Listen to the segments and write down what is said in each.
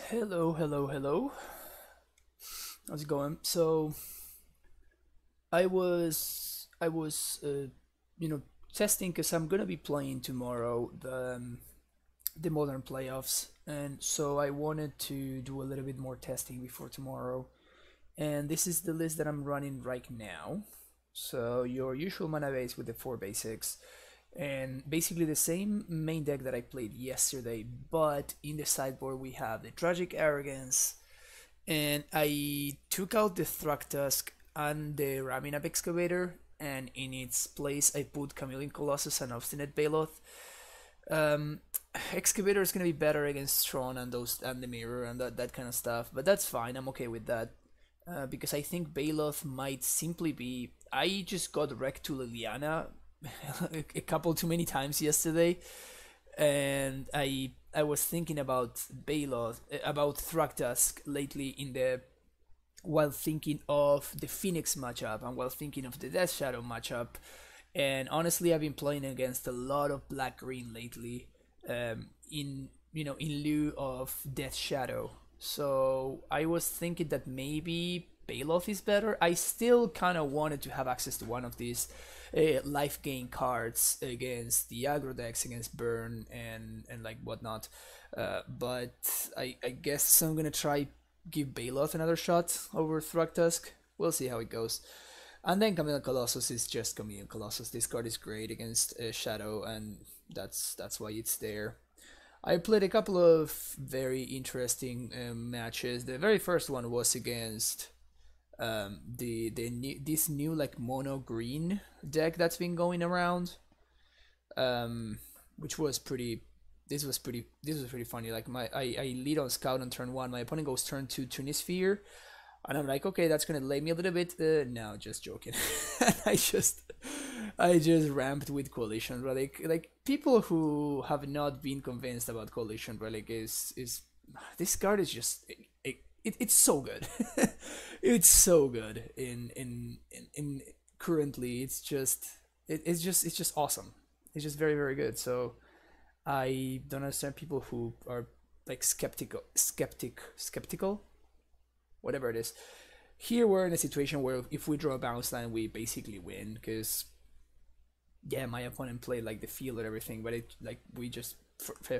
Hello, hello, hello. How's it going? So I was you know testing because I'm gonna be playing tomorrow the modern playoffs, and so I wanted to do a little bit more testing before tomorrow. And this is the list that I'm running right now. So your usual mana base with the four basics, and basically the same main deck that I played yesterday, but in the sideboard we have the Tragic Arrogance, and I took out the Thragtusk and the Ramming Up Excavator, and in its place I put Chameleon Colossus and Obstinate Baloth. Um, Excavator is gonna be better against Tron and those and the Mirror and that kind of stuff, but that's fine. I'm okay with that because I think Baloth might simply be. I just got wrecked to Liliana a couple too many times yesterday, and I was thinking about Baloth, about Thragtusk lately in the while thinking of the Phoenix matchup and while thinking of the Death Shadow matchup. And honestly, I've been playing against a lot of black green lately, in in lieu of Death Shadow. So I was thinking that maybe Baloth is better. I still kind of wanted to have access to one of these life gain cards against the aggro decks, against burn and like whatnot. But I guess I'm gonna try give Baloth another shot over Thragtusk. We'll see how it goes. And then Chameleon Colossus is just Chameleon Colossus. This card is great against Shadow, and that's why it's there. I played a couple of very interesting matches. The very first one was against this new like mono green deck that's been going around, which was pretty. This was pretty funny. Like I lead on Scout on turn one. My opponent goes turn two Trinisphere, and I'm like, okay, that's gonna lay me a little bit. No, just joking. I just ramped with Coalition Relic. Like people who have not been convinced about Coalition Relic is this card is just it's so good. It's so good in currently. It's just awesome. It's just very very good. So I don't understand people who are like skeptical, whatever it is. Here we're in a situation where if we draw a bounce line, we basically win because yeah, my opponent played like the field and everything, but it like we just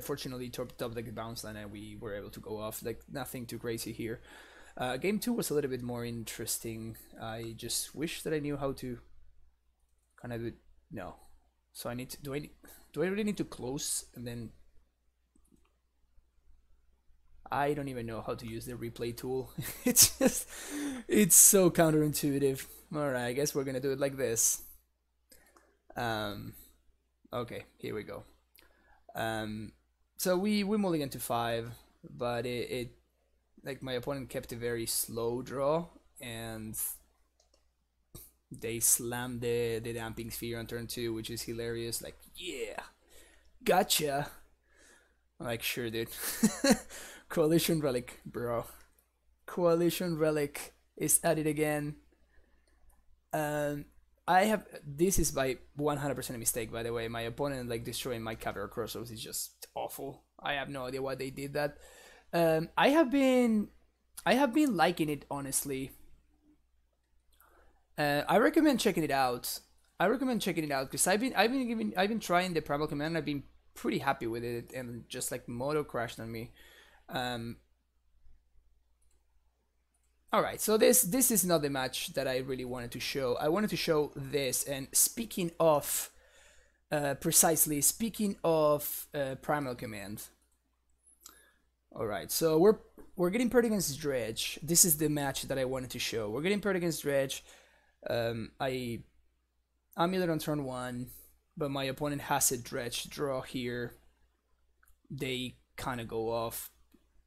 fortunately topped up like the bounce line and we were able to go off. Like nothing too crazy here. Game two was a little bit more interesting. I just wish that I knew how to kind of no. So I need to do I really need to close and then I don't even know how to use the replay tool. It's so counterintuitive. All right, I guess we're gonna do it like this. Um, okay, here we go. So we mulligan to five, but it like my opponent kept a very slow draw, and they slammed the damping sphere on turn two, which is hilarious. Like yeah, gotcha. I'm like sure, dude. Coalition Relic, bro. Coalition Relic is at it again. Um, I have this is by 100% a mistake, by the way. My opponent like destroying my Cavalry Crossroads is just awful. I have no idea why they did that. I have been liking it honestly. I recommend checking it out. I recommend checking it out because I've been trying the Primal Command. I've been pretty happy with it, and just like Moto crashed on me. Um, all right, so this is not the match that I really wanted to show. I wanted to show this. And speaking of precisely speaking of Primal Command. All right, so we're getting paired against Dredge. This is the match that I wanted to show. We're getting paired against Dredge. I Amulet on turn one, but my opponent has a Dredge draw here. They kind of go off.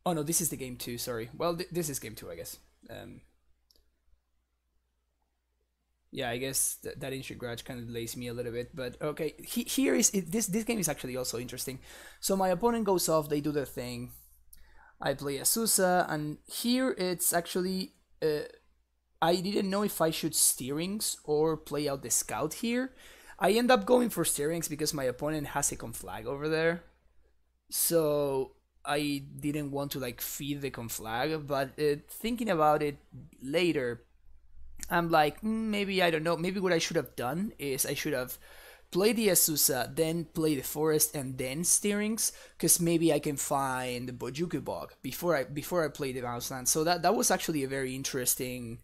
Oh no, this is the game two. Sorry. Well, this is game two, I guess. Um, yeah, I guess that Ancient Grudge kind of delays me a little bit, but okay. Here is it, this game is actually also interesting. So my opponent goes off. They do their thing. I play Azusa, and here it's actually I didn't know if I should steerings or play out the scout here. I end up going for steerings because my opponent has a conflag over there. So I didn't want to like feed the conflag, but thinking about it later, I'm like, maybe I don't know. Maybe what I should have done is I should have played the Azusa, then play the forest, and then steerings, because maybe I can find the Bojuku Bog before I play the Mouseland. So that was actually a very interesting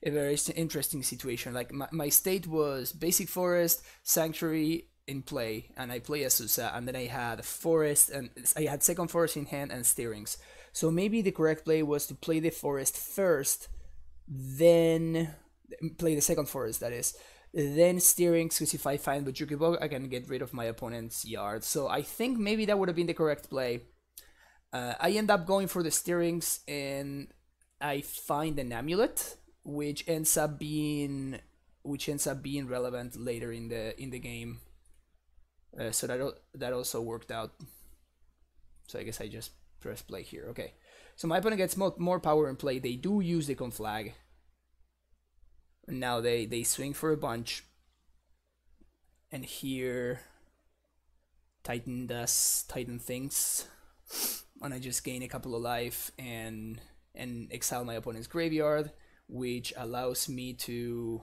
situation. Like my state was basic forest, sanctuary in play, and I play Azusa, and then I had forest, and I had second forest in hand and steerings. So maybe the correct play was to play the forest first, then play the second forest, that is, then steerings, because if I find Bojuki Bog, I can get rid of my opponent's yard. So I think maybe that would have been the correct play. I end up going for the steerings, and I find an amulet, which ends up being relevant later in the game. So that also worked out. So I guess I just press play here. Okay. So my opponent gets more power in play. They do use the conflag. And now they swing for a bunch. And here Titan does Titan things. And I just gain a couple of life and exile my opponent's graveyard, which allows me to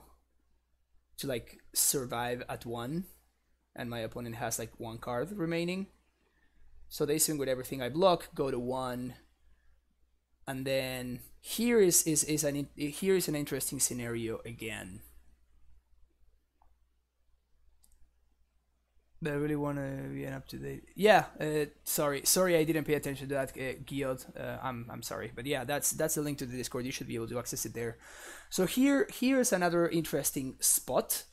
like survive at 1. And my opponent has like 1 card remaining. So they swing with everything I block, go to 1. And then here is an interesting scenario again. I really want to be up to date. Yeah, sorry, I didn't pay attention to that, Giod. I'm sorry, but yeah, that's the link to the Discord. You should be able to access it there. So here's another interesting spot.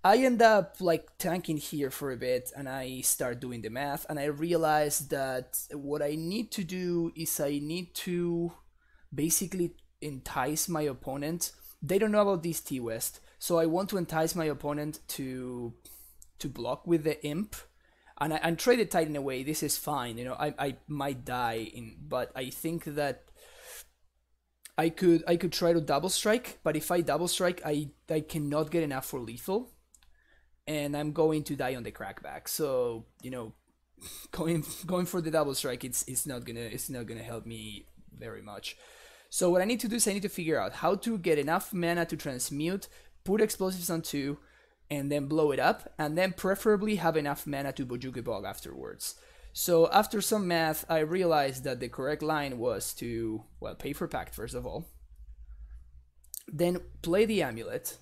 I end up like tanking here for a bit, and I start doing the math, and I realize that what I need to do is I need to basically entice my opponent. They don't know about this T-West, so I want to entice my opponent to block with the imp, and trade the Titan away. This is fine, you know. I might die but I think that I could try to double strike, but if I double strike, I cannot get enough for lethal, and I'm going to die on the crackback. So, you know, going for the double strike, it's not gonna help me very much. So what I need to do is I need to figure out how to get enough mana to transmute, put explosives on 2, and then blow it up, and then preferably have enough mana to Bojuki Bog afterwards. So after some math, I realized that the correct line was to, well, pay for Pact first of all, then play the Amulet,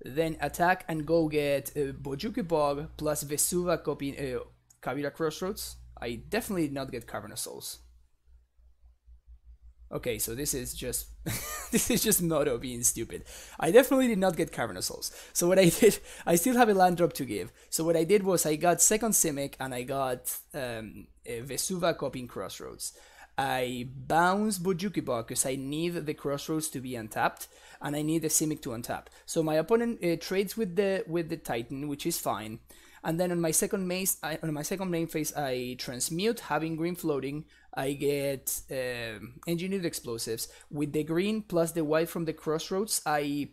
then attack and go get Bojuki Bog plus Vesuva copy Kavira Crossroads. I definitely did not get Cavern of Souls. Okay, so this is just this is just Moto being stupid. I definitely did not get Cavern of Souls. So what I did, I still have a land drop to give. So what I did was I got second Simic, and I got Vesuva copying Crossroads. I bounce Bojuki Bog because I need the Crossroads to be untapped, and I need the Simic to untap. So my opponent trades with the Titan, which is fine. And then on my second main phase, I transmute, having green floating. I get engineered explosives. With the green plus the white from the Crossroads, I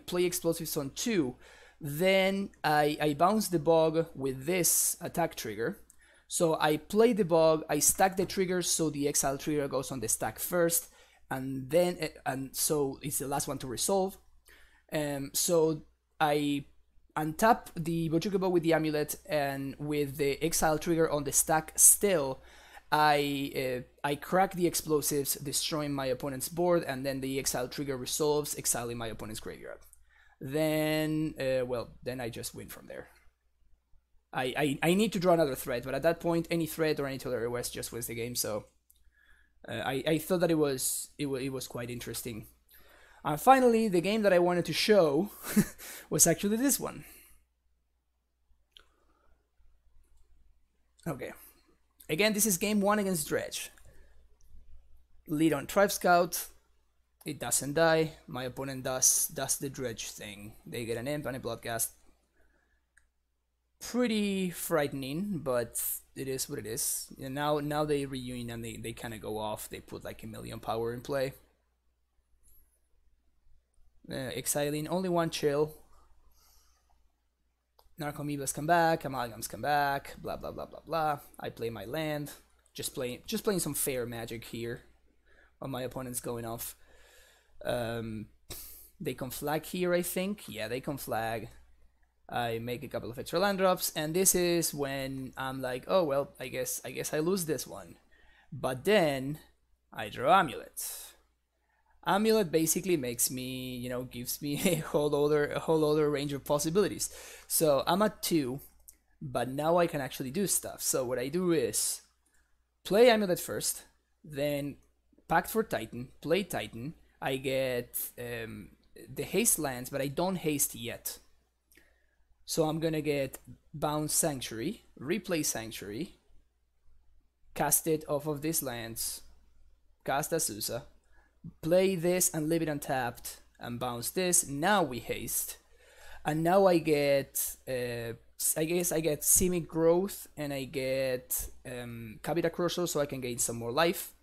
play explosives on 2. Then I bounce the Bog with this attack trigger. So I play the Bog, I stack the triggers, so the exile trigger goes on the stack first, and then so it's the last one to resolve. So I untap the Bojuki Bog with the Amulet, and with the exile trigger on the stack still, I crack the explosives, destroying my opponent's board, and then the exile trigger resolves, exiling my opponent's graveyard. Then, then I just win from there. I need to draw another threat, but at that point, any threat or any other request just wins the game. So I thought that it was quite interesting. And finally, the game that I wanted to show was actually this one. Okay. Again, this is game 1 against Dredge. Lead on Tribe Scout. It doesn't die. My opponent does the Dredge thing. They get an imp and a Bloodcast. Pretty frightening, but it is what it is. And now they reunion and they kind of go off. They put like 1,000,000 power in play. Exiling, only 1 chill. Narcomoebas come back, Amalgams come back, blah blah blah blah blah. I play my land, just playing some fair magic here while my opponent's going off. They can flag here, I think. Yeah, they can flag. I make a couple of extra land drops, and this is when I'm like, oh well, I guess I lose this one. But then I draw Amulet. Amulet basically makes me, you know, gives me a whole other range of possibilities. So I'm at 2, but now I can actually do stuff. So what I do is play Amulet first, then Pact for Titan, play Titan. I get the haste lands, but I don't haste yet. So I'm gonna get Bound Sanctuary, replay Sanctuary, cast it off of these lands, cast Azusa, play this and leave it untapped, and bounce this. Now we haste, and now I get, I guess I get Simic Growth, and I get Capita Crusher, so I can gain some more life.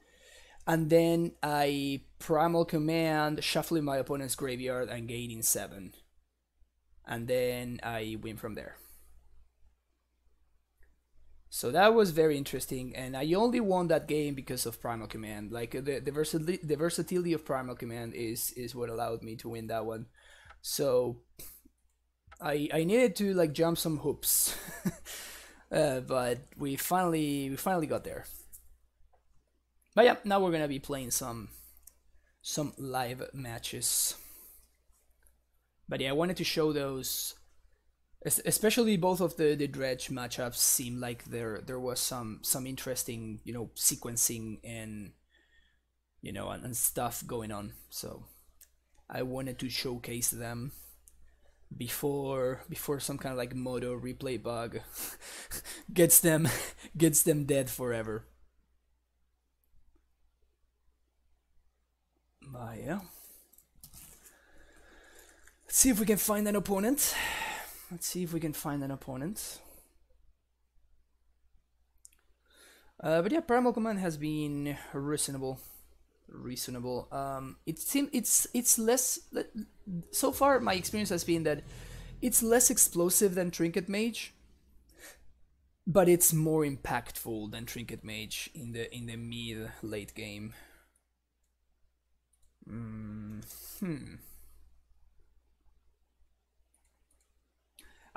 And then I Primal Command, shuffling my opponent's graveyard and gaining 7. And then I win from there. So that was very interesting, and I only won that game because of Primal Command. Like the versatility of Primal Command is what allowed me to win that one. So I needed to like jump some hoops, but we finally got there. But yeah, now we're gonna be playing some live matches. But yeah, I wanted to show those, especially both of the Dredge matchups seemed like there was some interesting, you know, sequencing and, you know, and stuff going on. So I wanted to showcase them before some kind of like Moto replay bug gets them dead forever. But yeah. Let's see if we can find an opponent. But yeah, Primal Command has been reasonable. It seems it's less. So far, my experience has been that it's less explosive than Trinket Mage, but it's more impactful than Trinket Mage in the mid late game.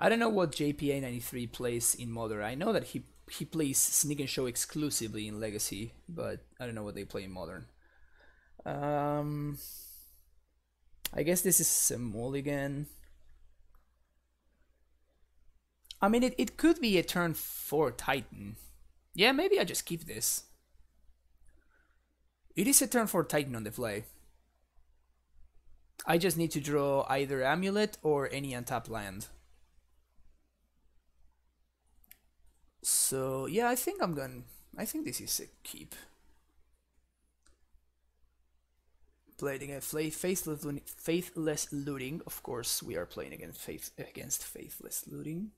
I don't know what JPA93 plays in Modern. I know that he plays Sneak and Show exclusively in Legacy, but I don't know what they play in Modern. I guess this is a mulligan. I mean, it could be a turn 4 Titan. Yeah, maybe I just keep this. It is a turn 4 Titan on the play. I just need to draw either Amulet or any untapped land. So yeah, I think this is a keep. Playing a faithless looting. Of course, we are playing against faithless looting.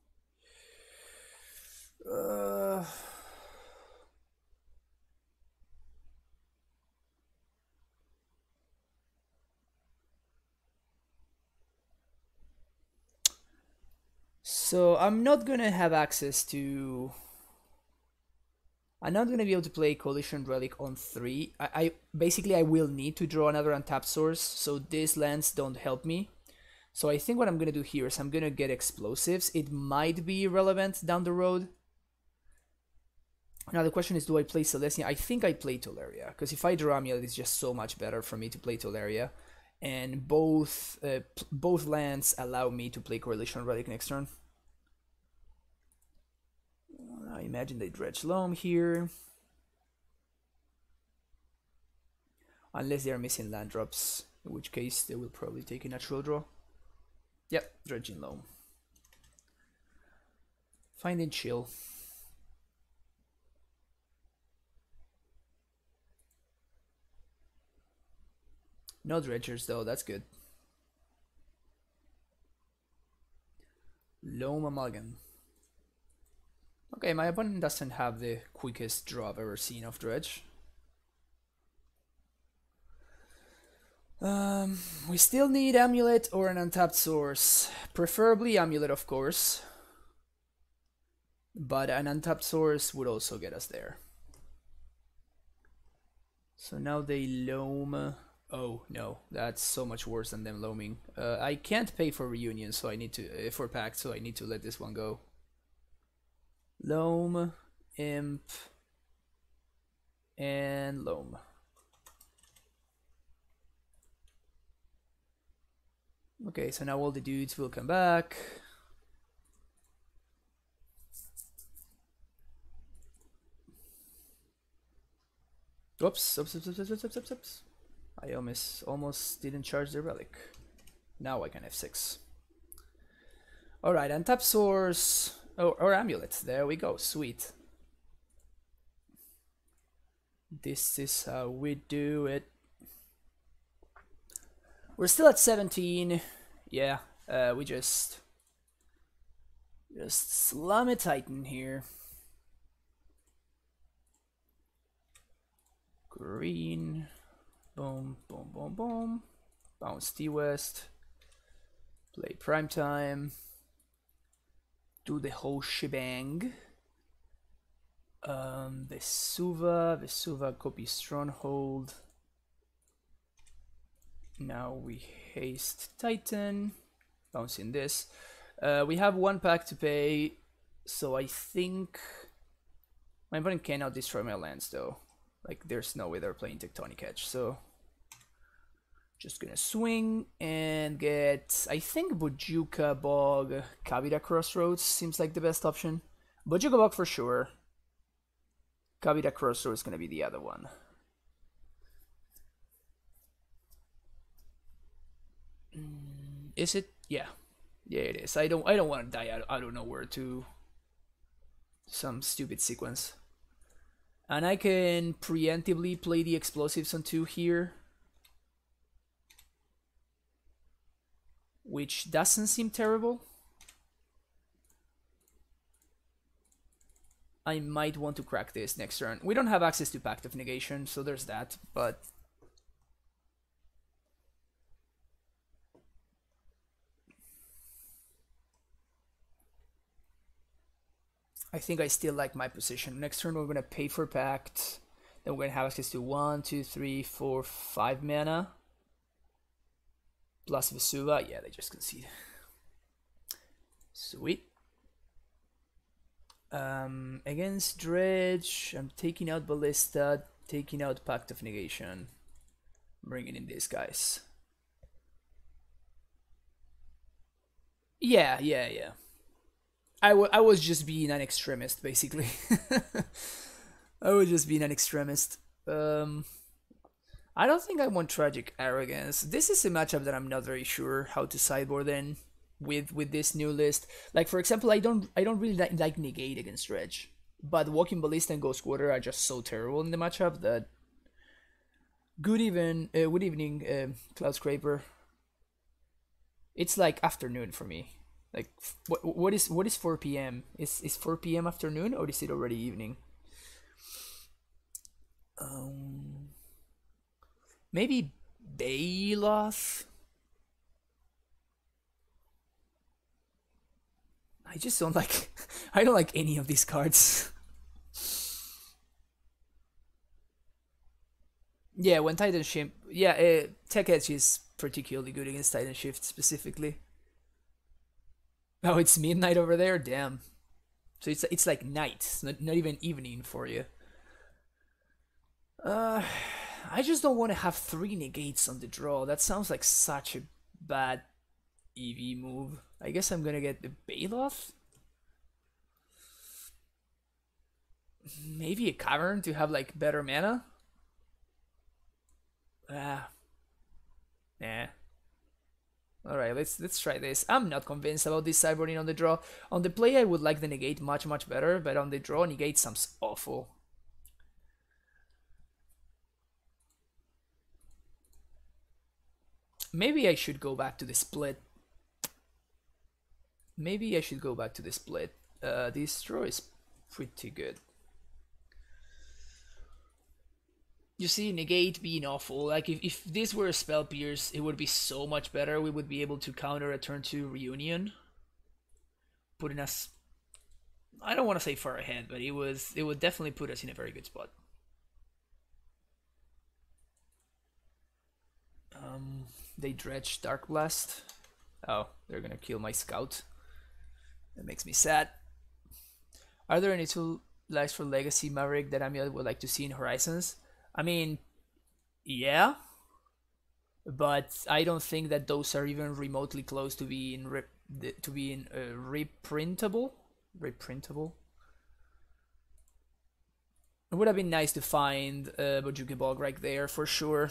So I'm not gonna have access to. I'm not gonna be able to play Coalition Relic on 3. I basically I will need to draw another untapped source, so these lands don't help me. So I think what I'm gonna do here is I'm gonna get explosives. It might be relevant down the road. Now the question is, do I play Celestia? I think I play Tolaria, because if I draw Amulet, it's just so much better for me to play Tolaria. And both lands allow me to play Coalition Relic next turn. I imagine they Dredge Loam here. Unless they are missing land drops, in which case they will probably take a natural draw. Yep, Dredging Loam. Finding Chill. No Dredgers though, that's good. Loam Amalgam. Okay, my opponent doesn't have the quickest draw I've ever seen of Dredge. We still need Amulet or an untapped source. Preferably Amulet, of course. But an untapped source would also get us there. So now they loam. Oh no, that's so much worse than them loaming. I can't pay for reunion, so I need to for pact, so I need to let this one go. Loam, imp, and loam. Okay, so now all the dudes will come back. Oops. I almost didn't charge the relic. Now I can F6. Alright, untap source. Oh, or amulets. There we go. Sweet. This is how we do it. We're still at 17. Yeah, we just slam it Titan here. Green. Boom, boom, boom, boom. Bounce T-West. Play primetime. Do the whole shebang. Vesuva copy Stronghold. Now we haste Titan. Bouncing this. We have one pack to pay, so I think my opponent cannot destroy my lands though. Like, there's no way they're playing Tectonic Edge, so just gonna swing and get, I think, Bojuka Bog, Kavita Crossroads seems like the best option. Bojuka Bog for sure. Kavita Crossroads is gonna be the other one. Is it? Yeah. Yeah, it is. I don't want to die out of nowhere to some stupid sequence. And I can preemptively play the explosives on 2 here, which doesn't seem terrible. I might want to crack this next turn. We don't have access to Pact of Negation, so there's that, but I think I still like my position. Next turn we're gonna pay for Pact. Then we're gonna have access to 1, 2, 3, 4, 5 mana. Plus Vesuva. Yeah, they just concede. Sweet. Against Dredge, I'm taking out Ballista, taking out Pact of Negation. Bringing in these guys. Yeah. I was just being an extremist, basically. I was just being an extremist. I don't think I want Tragic Arrogance. This is a matchup that I'm not very sure how to sideboard in with this new list. Like, for example, I don't really like Negate against Dredge, but Walking Ballista and Ghost Quarter are just so terrible in the matchup that. Good evening, Cloud Scraper. It's like afternoon for me. Like, what is 4 p.m.? Is 4 p.m. afternoon, or is it already evening? Maybe Bailoth? I just don't like I don't like any of these cards. Yeah, when Titan Shift, yeah, Tech Edge is particularly good against Titan Shift specifically. Oh, it's midnight over there? Damn. So it's like night, it's not even evening for you. I just don't want to have 3 negates on the draw. That sounds like such a bad EV move. I guess I'm gonna get the Bailoth? Maybe a Cavern to have like better mana? Nah. Alright, let's try this. I'm not convinced about this sideboarding on the draw. On the play, I would like the negate much better, but on the draw, negate sounds awful. Maybe I should go back to the split. This draw is pretty good. You see, negate being awful. Like, if this were a spell pierce, it would be so much better. We would be able to counter a turn 2 reunion, putting us, I don't want to say far ahead, but it would definitely put us in a very good spot. They dredge Dark Blast. Oh, they're gonna kill my scout. That makes me sad. Are there any two lives for Legacy Maverick that Amulet would like to see in Horizons? I mean, yeah, but I don't think that those are even remotely close to being reprintable. Reprintable. It would have been nice to find Bojuki Bog right there for sure.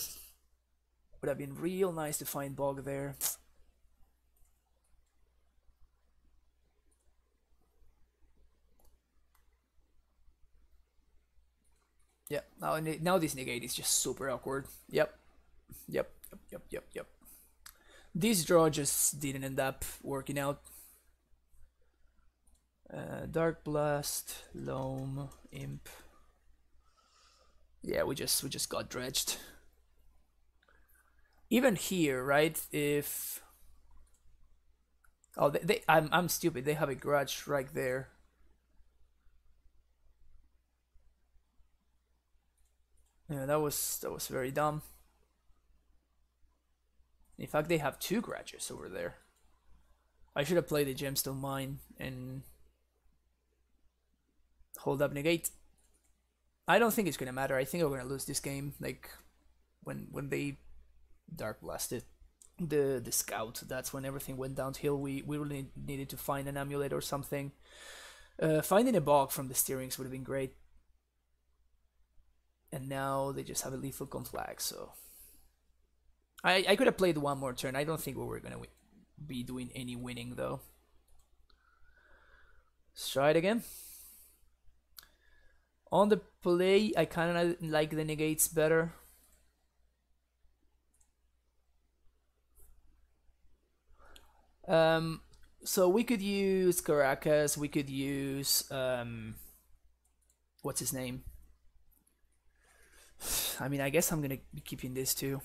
Would have been real nice to find Bog there. Yeah, now this negate is just super awkward. Yep. This draw just didn't end up working out. Dark Blast, Loam, Imp. Yeah, we just got dredged. Even here, right? If I'm stupid. They have a grudge right there. Yeah, that was very dumb. In fact, they have two grudges over there. I should have played the Gemstone Mine and hold up negate. I don't think it's gonna matter. I think we're gonna lose this game. Like when they Dark Blasted the scout, that's when everything went downhill. We really needed to find an amulet or something. Finding a bog from the steerings would have been great. And now they just have a lethal conflag, so I could have played one more turn. I don't think we were gonna be doing any winning though. Let's try it again. On the play, I kind of like the negates better. So we could use Caracas. We could use what's his name? I mean, I guess I'm gonna be keeping this too.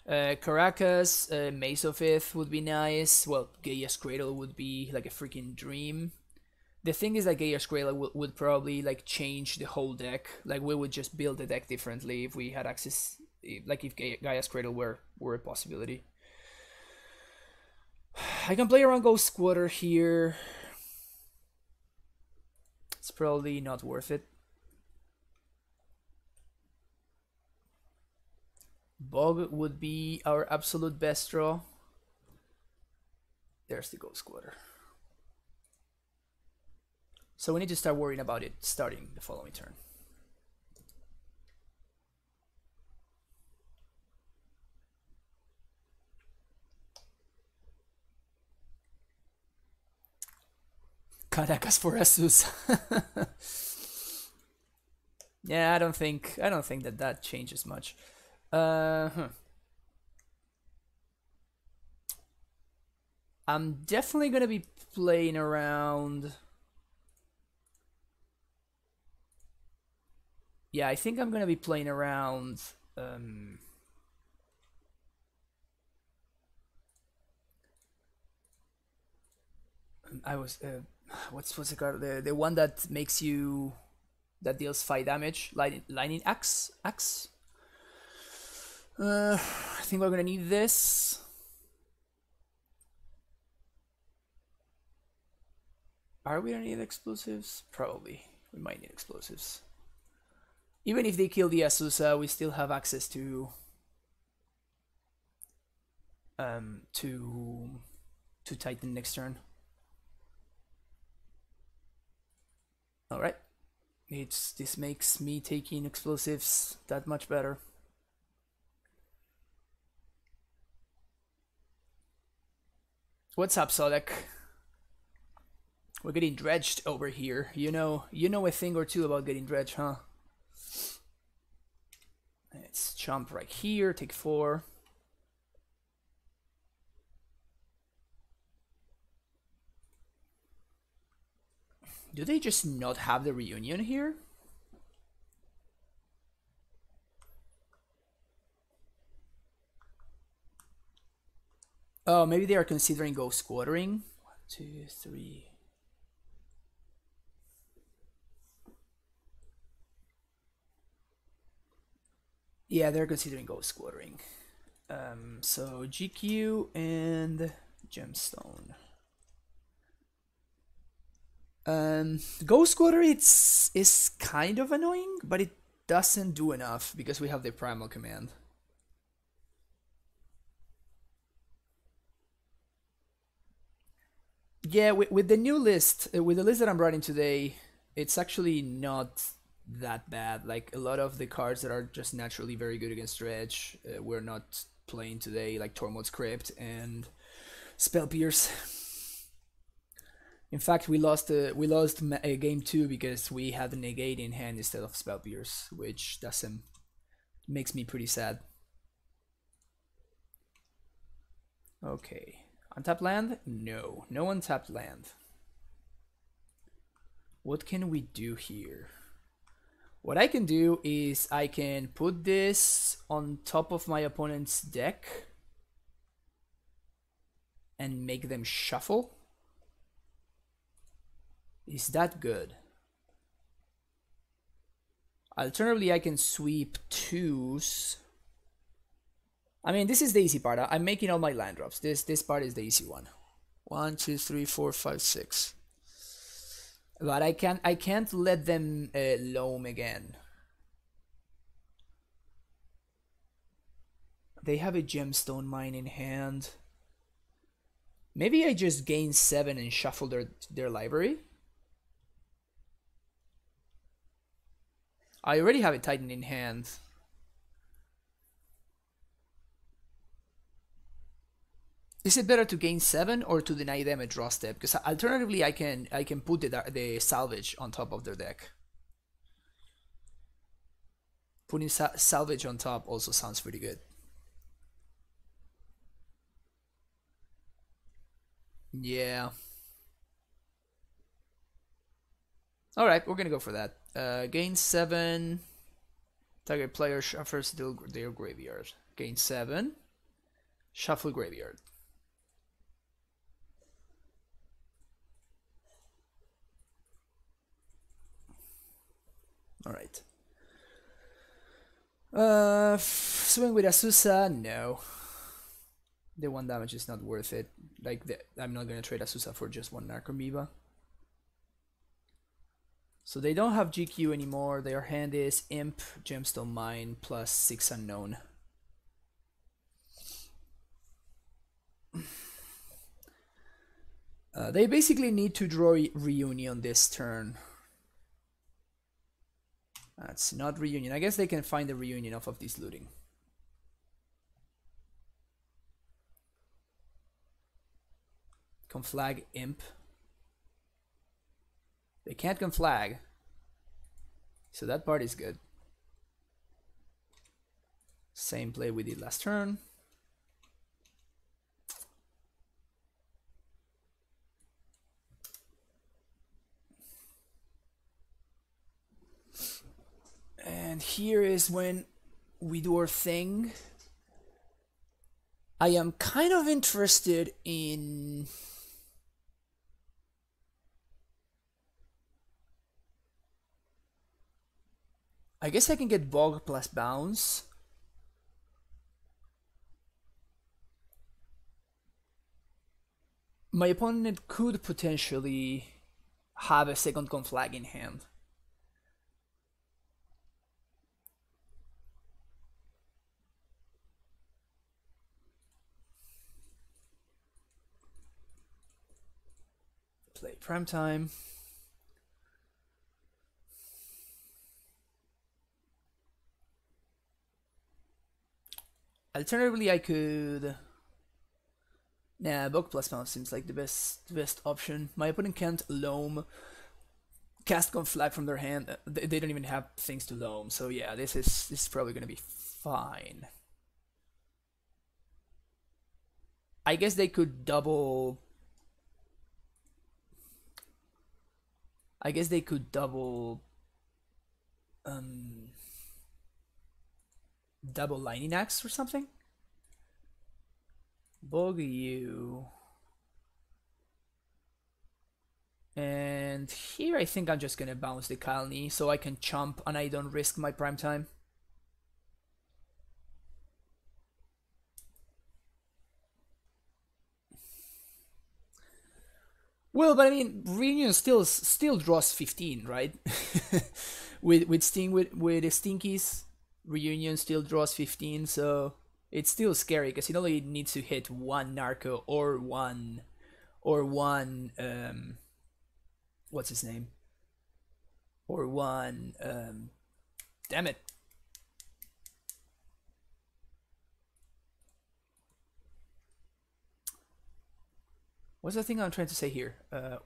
Caracas, Maze of Ith would be nice. Well, Gaia's Cradle would be like a freaking dream. The thing is that Gaia's Cradle would probably like change the whole deck. Like we would just build the deck differently if we had access. Like if Gaia's Cradle were a possibility. I can play around Ghost Squatter here. It's probably not worth it. Bog would be our absolute best draw. There's the Ghost Squatter. So we need to start worrying about it starting the following turn. Caracas for Asus. Yeah, I don't think that changes much. I'm definitely gonna be playing around. Yeah, I think I'm gonna be playing around. I was what's the card? The one that makes you that deals 5 damage. Lightning axe. I think we're gonna need this. Are we gonna need explosives? Probably. We might need explosives. Even if they kill the Azusa, we still have access to Titan next turn. All right. This makes me taking explosives that much better. What's up, Sodek? We're getting dredged over here. You know a thing or two about getting dredged, huh? Let's jump right here, take 4. Do they just not have the reunion here? Oh, maybe they are considering Ghost Squattering. 1, 2, 3. Yeah, they're considering Ghost Squattering. So GQ and Gemstone. Ghost Quarter is kind of annoying, but it doesn't do enough because we have the Primal Command. Yeah, with the new list, with the list that I'm writing today, it's actually not that bad. Like a lot of the cards that are just naturally very good against Dredge, we're not playing today, like Tormod's Crypt and Spell Pierce. In fact, we lost a game 2 because we had a negate in hand instead of Spell Pierce, which doesn't makes me pretty sad. Okay, untapped land? No, no untapped land. What can we do here? What I can do is I can put this on top of my opponent's deck and make them shuffle. Is that good? Alternatively, I can sweep 2s. I mean, this is the easy part. I'm making all my land drops. This part is the easy one. 1, 2, 3, 4, 5, 6. But I can't let them loam again. They have a gemstone mine in hand. Maybe I just gain 7 and shuffle their library. I already have a Titan in hand. Is it better to gain 7 or to deny them a draw step? Because alternatively, I can put the salvage on top of their deck. Putting salvage on top also sounds pretty good. Yeah. All right, we're gonna go for that. Gain 7. Target player shuffles their graveyard. Gain 7. Shuffle graveyard. All right. Swing with Asusa? No. The 1 damage is not worth it. Like, I'm not gonna trade Asusa for just 1 Narcomoeba. So they don't have GQ anymore. Their hand is Imp, Gemstone Mine, plus 6 unknown. They basically need to draw Reunion this turn. That's not Reunion. I guess they can find the Reunion off of this looting. Conflag Imp. They can't conflag. So that part is good. Same play we did last turn. And here is when we do our thing. I am kind of interested in... I guess I can get Bog plus Bounce. My opponent could potentially have a second conflag in hand. Play Primetime. Alternatively, I could... Nah, Bog plus Bounce seems like the best option. My opponent can't loam, cast Conflag from their hand. They don't even have things to loam, so yeah, this is probably gonna be fine. I guess they could double... I guess they could double... double Lightning Axe or something? Bog you. And here I think I'm just gonna bounce the Kalni so I can chump and I don't risk my prime time. Well, but I mean, Reunion still draws 15, right? with Stinkies, Reunion still draws 15, so it's still scary because it only needs to hit one Narco or one what's his name? Or one damn it. What's the thing I'm trying to say here?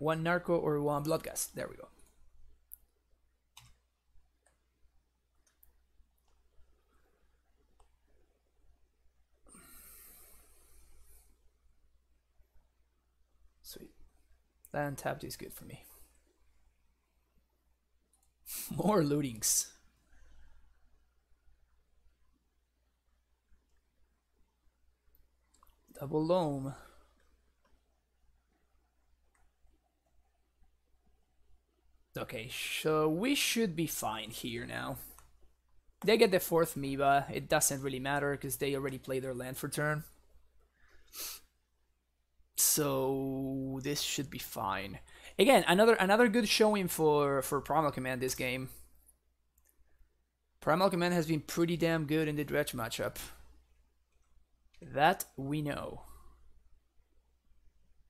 One Narco or one Bloodgast. There we go. Sweet. Land tapped is good for me. More lootings. Double loam. Okay, so we should be fine here now. They get the 4th Miba. It doesn't really matter because they already play their land for turn. So this should be fine. Again, another good showing for Primal Command this game. Primal Command has been pretty damn good in the Dredge matchup. That we know.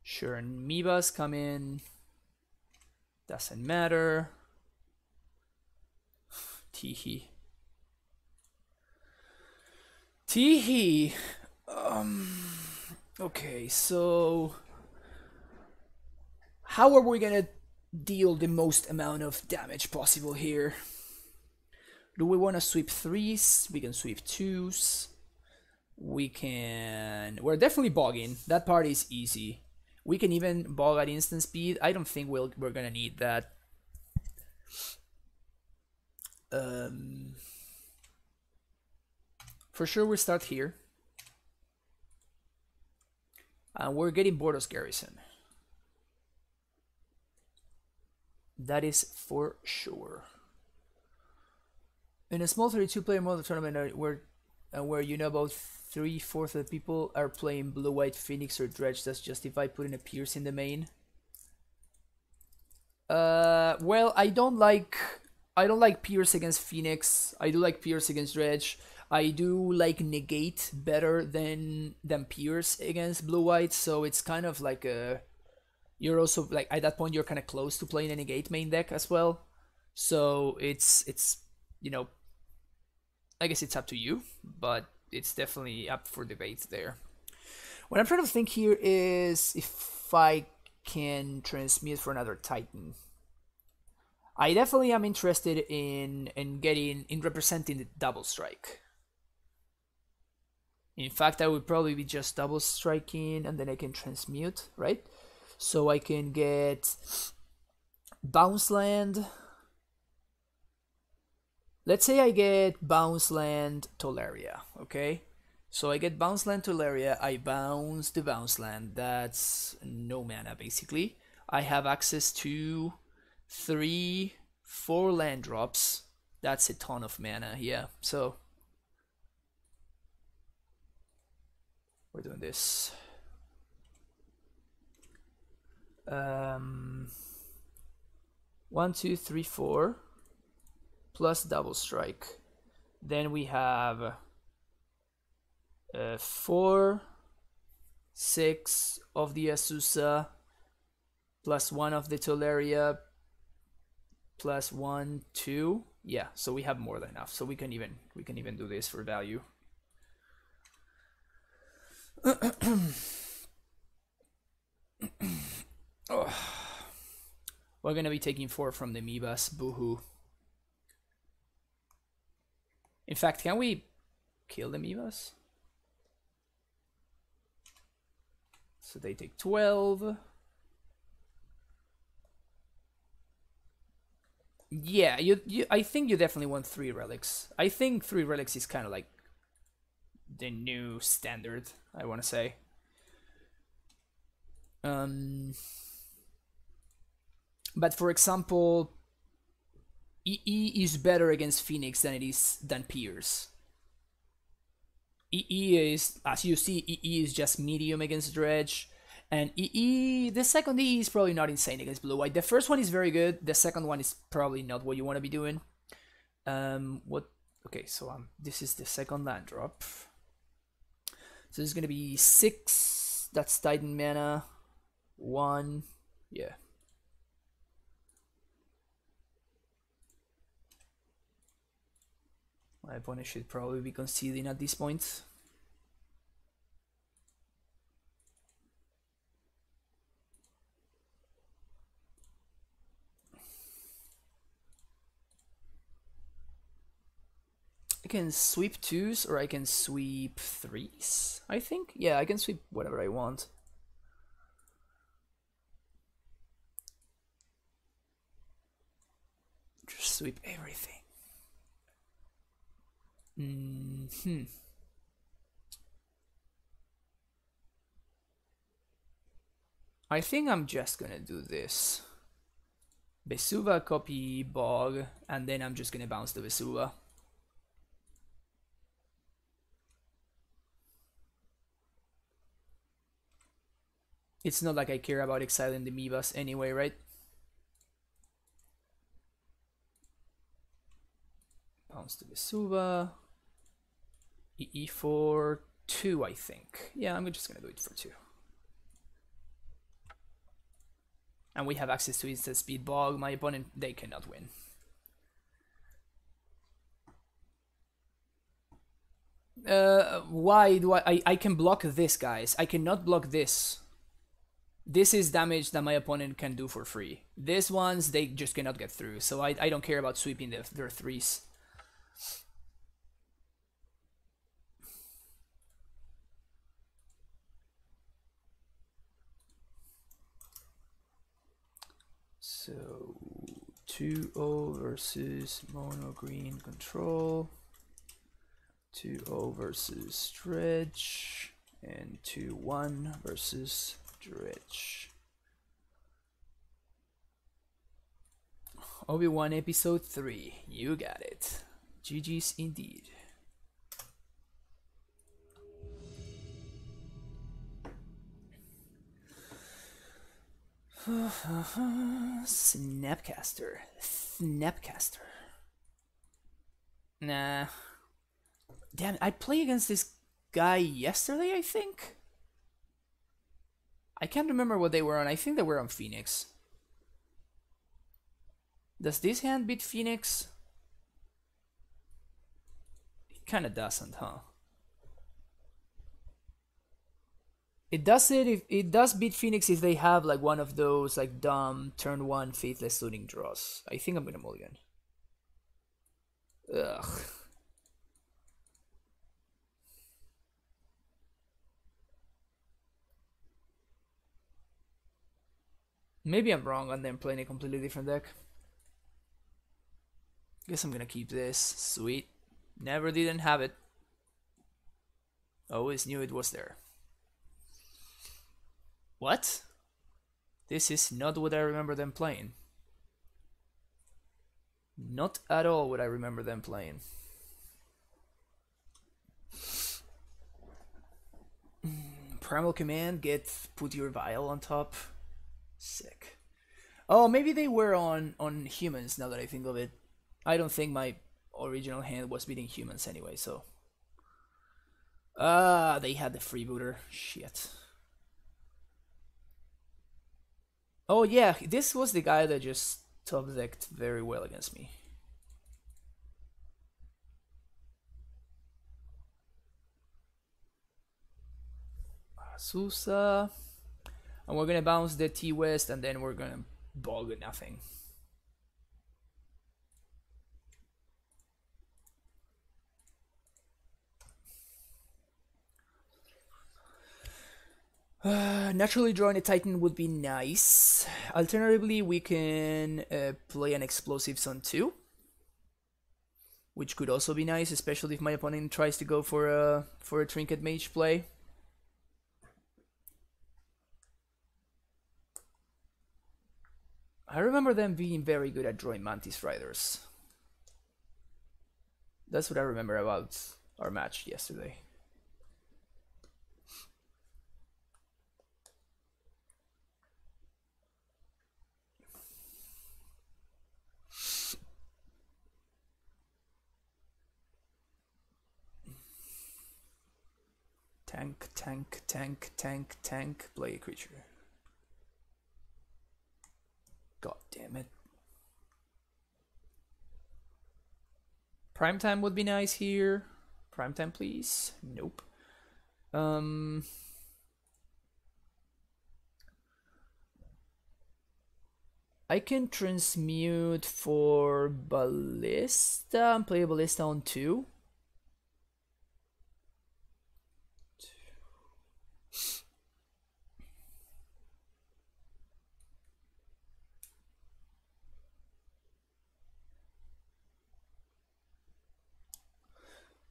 Sure, Mibas come in. Doesn't matter. Teehee. Teehee. Okay, so how are we gonna deal the most amount of damage possible here? Do we want to sweep 3s? We can sweep 2s. We can... We're definitely bogging. That part is easy. We can even bog at instant speed. I don't think we're gonna need that. For sure we start here. And we're getting Bordos Garrison. That is for sure. In a small 32-player model tournament where you know about 3/4 of the people are playing Blue-White Phoenix or Dredge, does justify putting a Pierce in the main? Well, I don't like Pierce against Phoenix. I do like Pierce against Dredge. I do like Negate better than Pierce against Blue-White, so it's kind of like a... You're also, like, at that point, you're kind of close to playing a Negate main deck as well. So it's you know, I guess it's up to you, but it's definitely up for debate there. What I'm trying to think here is if I can transmute for another Titan. I definitely am interested in representing the double strike. In fact, I would probably be just double striking and then I can transmute, right? So I can get Bounce Land. Let's say I get Bounce Land Tolaria, okay? So I get Bounce Land Tolaria, I bounce the Bounce Land. That's no mana, basically. I have access to 3, 4 land drops. That's a ton of mana, yeah. So we're doing this. 1, 2, 3, 4 plus double strike. Then we have 4, 6 of the Azusa plus 1 of the Tolaria plus 1, 2. Yeah, so we have more than enough. So we can even do this for value. Oh. We're gonna be taking 4 from the Mibas. Boohoo. In fact, can we kill the Mibas? So they take 12. Yeah, I think you definitely want 3 relics. I think 3 relics is kind of like the new standard, I want to say. But for example, EE is better against Phoenix than Pierce. EE is, as you see, EE is just medium against Dredge, And the second E is probably not insane against blue-white. The first one is very good. The second one is probably not what you want to be doing. What? Okay, so this is the second land drop. So this is gonna be 6. That's Titan mana. 1. Yeah. My opponent should probably be conceding at this point. I can sweep 2s or I can sweep 3s, I think. Yeah, I can sweep whatever I want. Just sweep everything. I think I'm just gonna do this. Vesuva, copy Bog, and then I'm just gonna bounce the Vesuva. It's not like I care about exiling the Mivas anyway, right? Bounce the Vesuva. EE for 2, I think. Yeah, I'm just gonna do it for 2. And we have access to instant speed Bog. My opponent, they cannot win. Why do I can block this, guys. I cannot block this. This is damage that my opponent can do for free. These ones, they just cannot get through. So I don't care about sweeping their 3s. So 2-0 versus mono green control. 2-0 versus Dredge. And 2-1 versus Dredge. Obi-Wan episode 3. You got it. GG's indeed. Snapcaster. Snapcaster. Nah. Damn, I played against this guy yesterday, I think? I can't remember what they were on. I think they were on Phoenix. Does this hand beat Phoenix? It kinda doesn't, huh? It does beat Phoenix if they have like one of those like dumb turn 1 faithless looting draws. I think I'm gonna mulligan. Ugh. Maybe I'm wrong and then playing a completely different deck. Guess I'm gonna keep this. Sweet. Never didn't have it. Always knew it was there. What? This is not what I remember them playing. Not at all what I remember them playing. Primal Command, put your vial on top. Sick. Oh, maybe they were on humans now that I think of it. I don't think my original hand was beating humans anyway, so. They had the freebooter. Shit. Oh yeah, this was the guy that just top decked very well against me. Susa. And we're gonna bounce the T-West and then we're gonna bog nothing. Naturally drawing a Titan would be nice. Alternatively, we can play an Explosives on 2. Which could also be nice, especially if my opponent tries to go for a Trinket Mage play. I remember them being very good at drawing Mantis Riders. That's what I remember about our match yesterday. Tank, tank, tank, tank, tank. Play a creature. God damn it. Primetime would be nice here. Primetime, please. Nope. I can transmute for Ballista and play a Ballista on 2.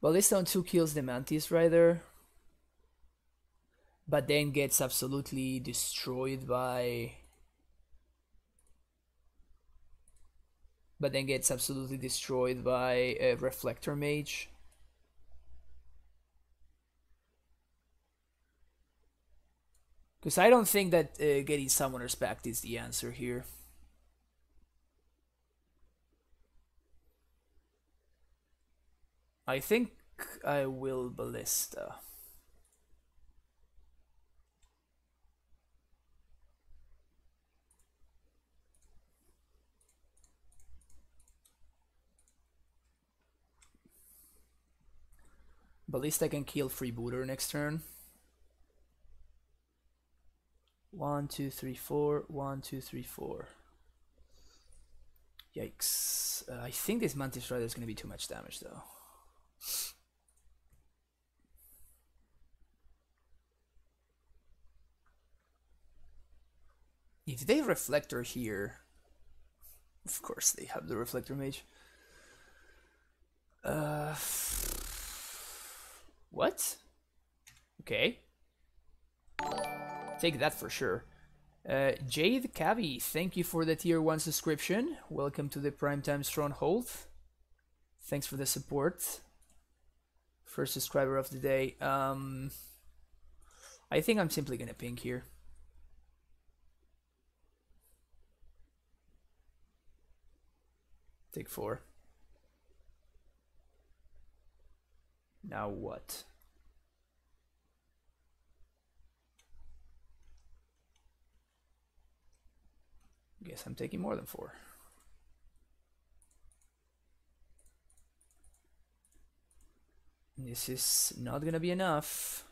Ballista on 2 kills the Mantis Rider, but then gets absolutely destroyed by... a Reflector Mage. Because I don't think that getting Summoner's Pact is the answer here. I think I will Ballista. Ballista can kill Freebooter next turn. 1, 2, 3, 4. 1, 2, 3, 4. Yikes. I think this Mantis Rider is going to be too much damage though. If they Reflector here, of course they have the Reflector Mage. What? Okay. Take that for sure. Jade Cabby, thank you for the tier 1 subscription. Welcome to the Primetime Stronghold. Thanks for the support. First subscriber of the day. I think I'm simply gonna ping here. Take 4. Now what? Guess I'm taking more than 4. This is not gonna be enough.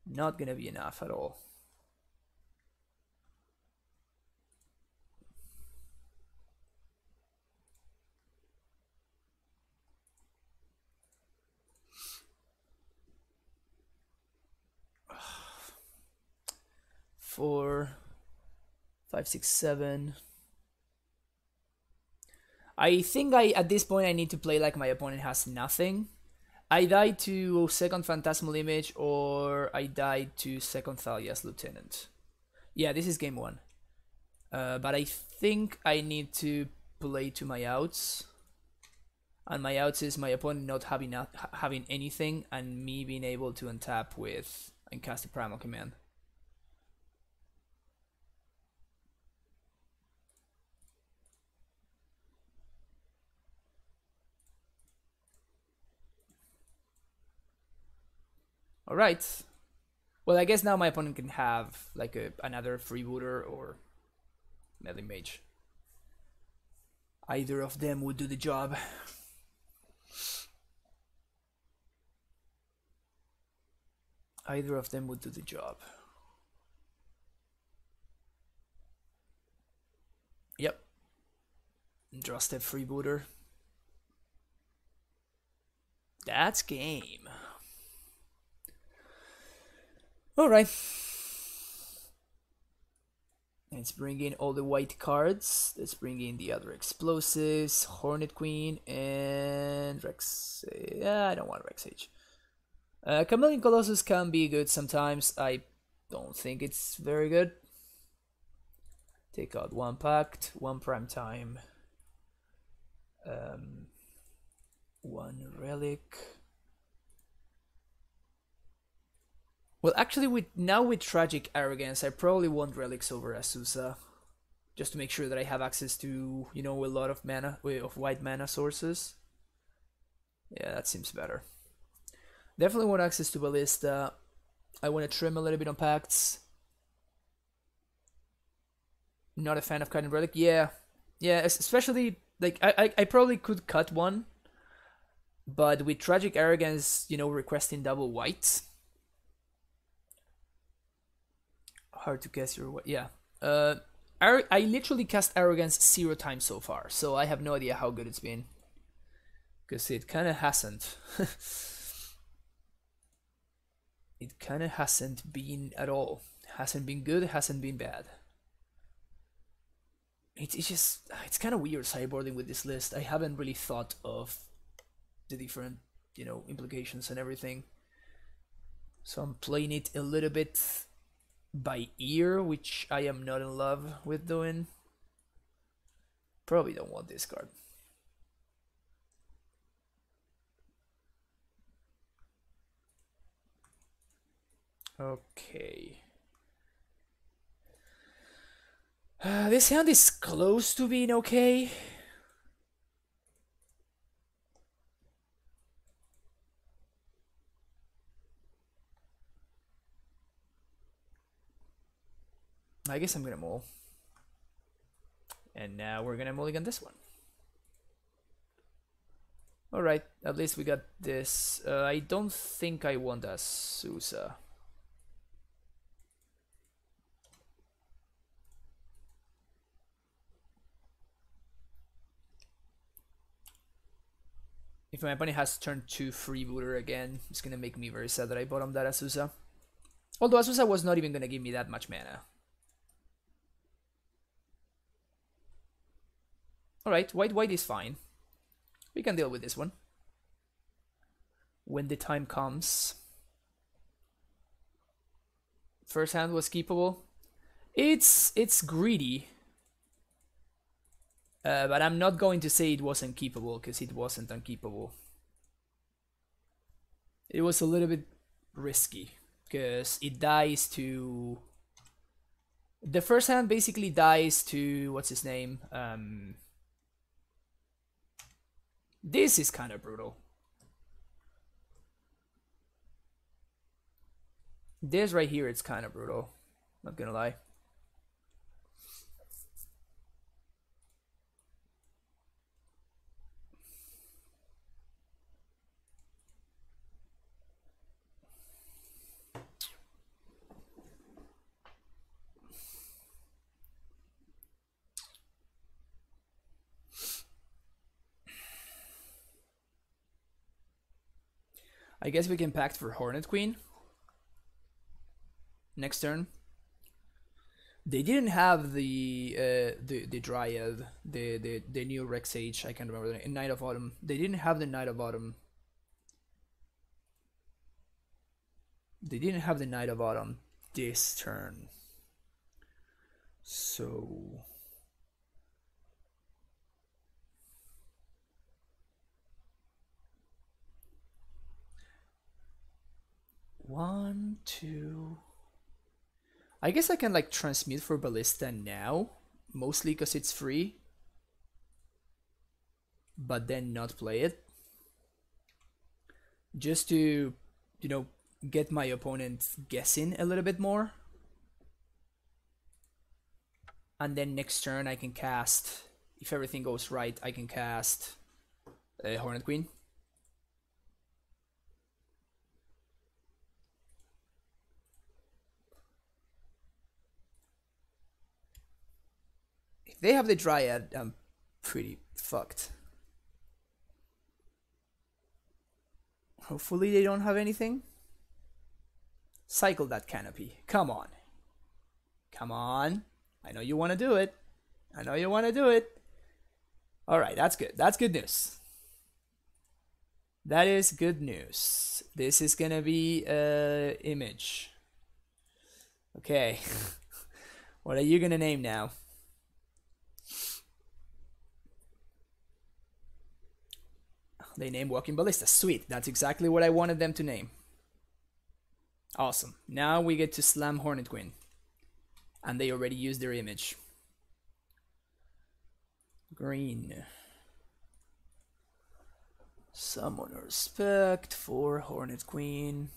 Not gonna be enough at all. Four, 5, 6, 7. I think at this point I need to play like my opponent has nothing. I died to second Phantasmal Image or I died to second Thalia's Lieutenant. Yeah, this is game 1. But I think I need to play to my outs. And my outs is my opponent not having anything and me being able to untap with and cast a Primal Command. Alright. Well, I guess now my opponent can have like another Freebooter or Melee Mage. Either of them would do the job. Either of them would do the job. Yep. Draw step Freebooter. That's game. Alright. Let's bring in all the white cards. Let's bring in the other explosives, Hornet Queen, and Rex. Yeah, I don't want Rex Age. Chameleon Colossus can be good sometimes. I don't think it's very good. Take out 1 Pact, 1 Primetime, 1 Relic. Well, actually, with Tragic Arrogance, I probably want Relics over Azusa, just to make sure that I have access to, you know, a lot of mana, of white mana sources. Yeah, that seems better. Definitely want access to Ballista. I want to trim a little bit on pacts. Not a fan of Cutting Relic. Yeah, especially like I probably could cut one, but with Tragic Arrogance, you know, requesting double white. Hard to guess your what? Yeah. I literally cast Arrogance 0 times so far, so I have no idea how good it's been. Because it kind of hasn't. It kind of hasn't been at all. Hasn't been good, hasn't been bad. It's just, it's kind of weird sideboarding with this list. I haven't really thought of the different, you know, implications and everything. So I'm playing it a little bit by ear, which I am not in love with doing. Probably don't want this card. Okay. This hand is close to being okay. I guess I'm gonna mull. And now we're gonna mulligan this one. Alright, at least we got this. I don't think I want a Sousa. If my opponent has turned to freebooter again, it's gonna make me very sad that I bottomed that Azusa. Although Azusa was not even gonna give me that much mana. Alright, white is fine. We can deal with this one. When the time comes. First hand was keepable. It's greedy. But I'm not going to say it wasn't keepable, because it wasn't unkeepable. It was a little bit risky, because it dies to... The first hand basically dies to... What's his name? This is kind of brutal. This right here, it's kind of brutal. Not gonna lie. I guess we can pact for Hornet Queen. Next turn. They didn't have the Dryad, the new Rex Sage. I can't remember the name. Night of Autumn. They didn't have the Night of Autumn. They didn't have the Night of Autumn this turn. So... One, two... I guess I can like transmute for Ballista now, mostly because it's free, but then not play it. Just to, you know, get my opponent guessing a little bit more. And then next turn I can cast, if everything goes right, I can cast Hornet Queen. They have the Dryad, I'm pretty fucked. Hopefully they don't have anything. Cycle that Canopy. Come on. Come on. I know you want to do it. I know you want to do it. Alright, that's good. That's good news. That is good news. This is gonna be image. Okay. What are you gonna name now? They named Walking Ballista. Sweet. That's exactly what I wanted them to name. Awesome. Now we get to slam Hornet Queen. And they already used their image. Green. Summon respect for Hornet Queen.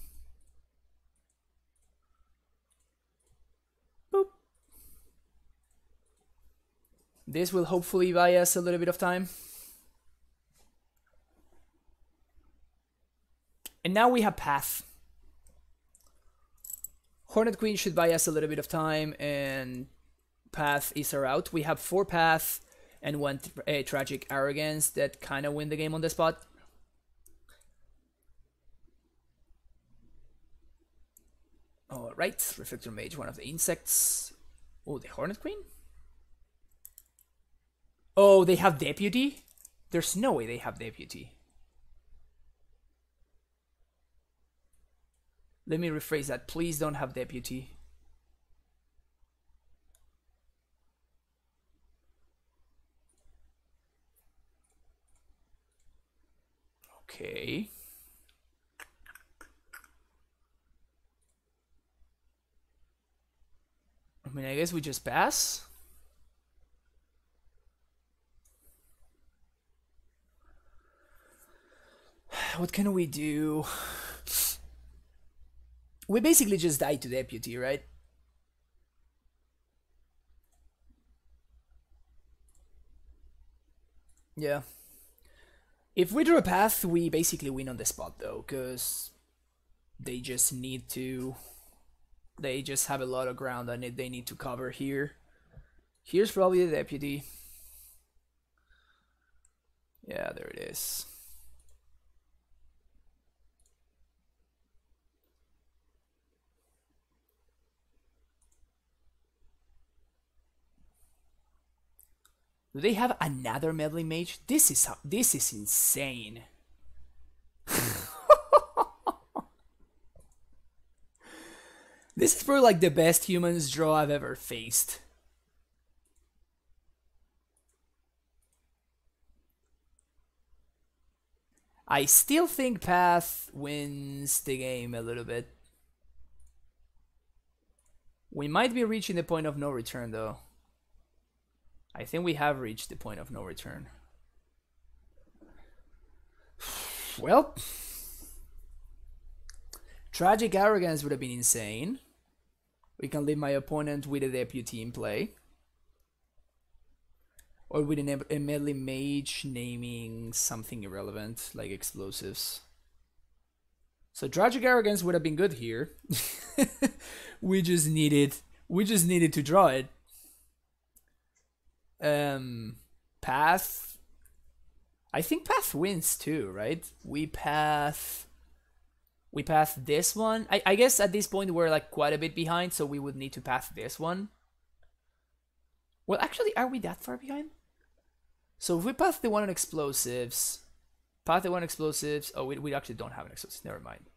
Boop. This will hopefully buy us a little bit of time. And now we have Path. Hornet Queen should buy us a little bit of time, and Path is our out. We have 4 Path and 1 Tragic Arrogance that kind of win the game on the spot. Alright, Reflector Mage, one of the insects. Oh, the Hornet Queen? Oh, they have Deputy? There's no way they have Deputy. Let me rephrase that. Please don't have Deputy. Okay. I mean, I guess we just pass. What can we do? We basically just died to Deputy, right? Yeah. If we draw a Path, we basically win on the spot, though, because they just need to... They just have a lot of ground on it they need to cover here. Here's probably the Deputy. Yeah, there it is. Do they have another meddling mage? This is insane. This is probably like the best humans draw I've ever faced. I still think Path wins the game a little bit. We might be reaching the point of no return, though. I think we have reached the point of no return. Well, Tragic Arrogance would have been insane. We can leave my opponent with a Deputy in play. Or with a melee mage naming something irrelevant, like explosives. So Tragic Arrogance would have been good here. we just needed to draw it. Path. I think Path wins too, right? We path this one. I guess at this point we're like quite a bit behind, so we would need to path this one. Well, actually, are we that far behind? So if we path the one on explosives, oh, we actually don't have an explosive. Never mind.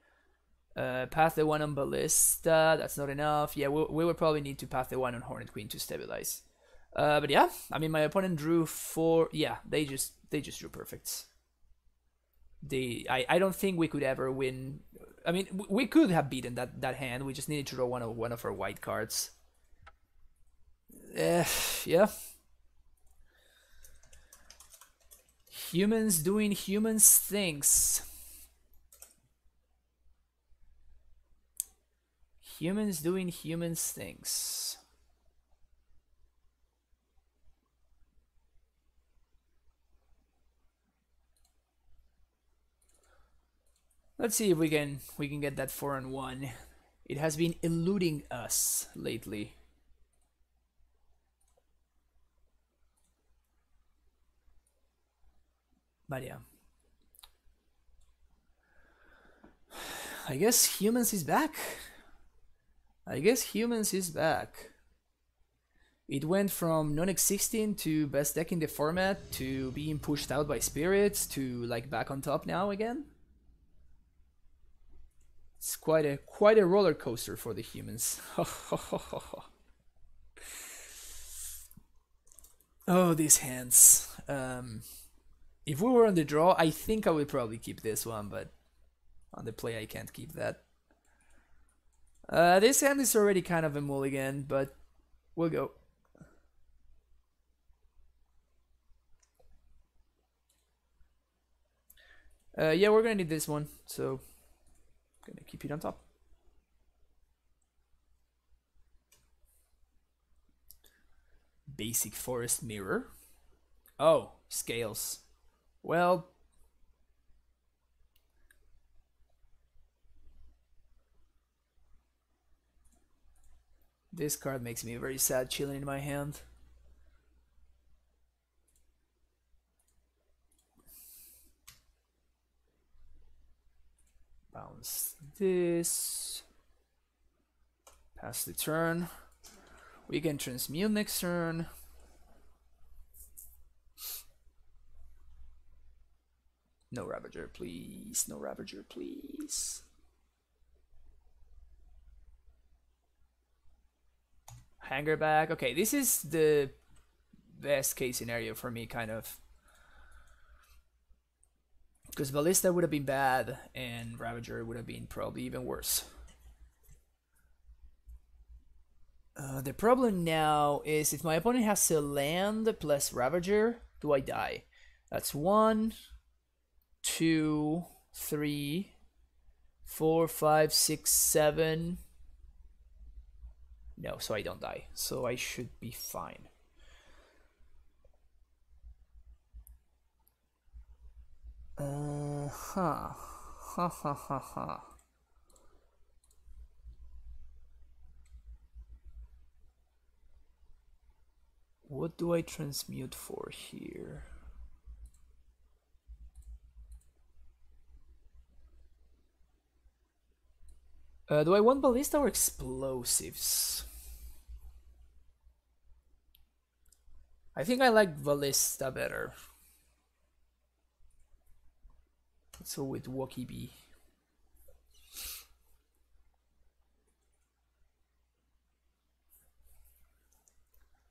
Path the one on ballista. That's not enough. Yeah, we would probably need to path the one on Hornet Queen to stabilize. But yeah, I mean, my opponent drew 4. Yeah, they just drew perfects. I don't think we could ever win. I mean, we could have beaten that hand. We just needed to draw one of our white cards. Yeah. Humans doing humans things. Humans doing humans things. Let's see if we can get that 4-1. It has been eluding us lately. But yeah. I guess humans is back. It went from non-existing to best deck in the format to being pushed out by spirits to like back on top now again. It's quite a roller coaster for the humans. Oh, these hands. If we were on the draw, I think I would probably keep this one, but on the play I can't keep that. This hand is already kind of a mulligan, but we'll go. Yeah, we're gonna need this one, so gonna keep it on top. Basic forest mirror. Oh, scales. Well, this card makes me very sad chilling in my hand. Bounce this. Pass the turn. We can transmute next turn. No Ravager, please. No Ravager, please. Hanger back. Okay, this is the best case scenario for me, kind of. Because Ballista would have been bad, and Ravager would have been probably even worse. The problem now is if my opponent has a land plus Ravager, do I die? That's 1, 2, 3, 4, 5, 6, 7. No, so I don't die. So I should be fine. Ha ha ha ha. What do I transmute for here? Do I want Ballista or Explosives? I think I like Ballista better. Let's go with Wookie B.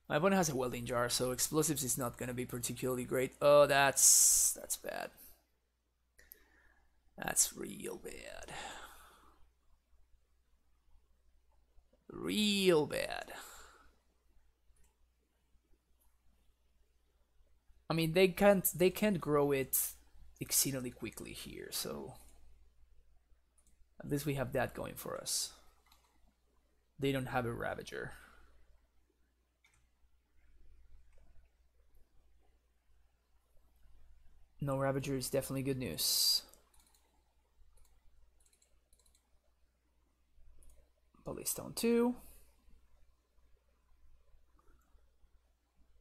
My opponent has a welding jar, so explosives is not gonna be particularly great. Oh, that's bad. That's real bad. Real bad. I mean, they can't grow it exceedingly quickly here, so at least we have that going for us. They don't have a Ravager. No Ravager is definitely good news. Ballista on 2.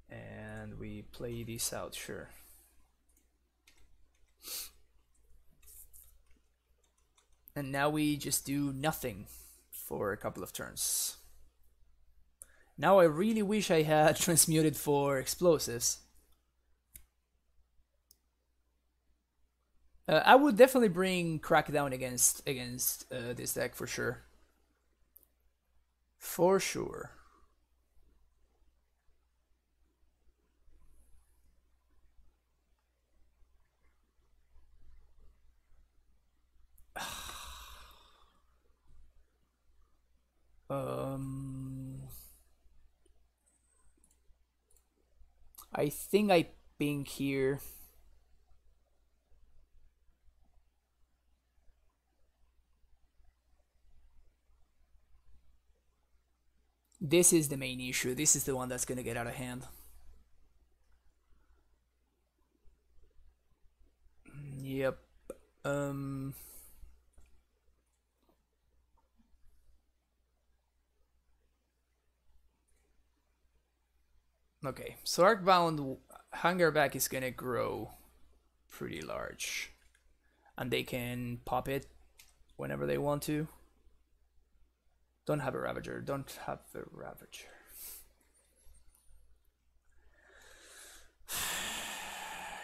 And we play this out, sure. And now we just do nothing for a couple of turns. Now I really wish I had transmuted for explosives. I would definitely bring Crackdown against this deck for sure. For sure. I think I ping here. This is the main issue. This is the one that's gonna get out of hand. Yep. Okay, so Arcbound Hungerback is gonna grow pretty large. And they can pop it whenever they want to. Don't have a Ravager, don't have a Ravager.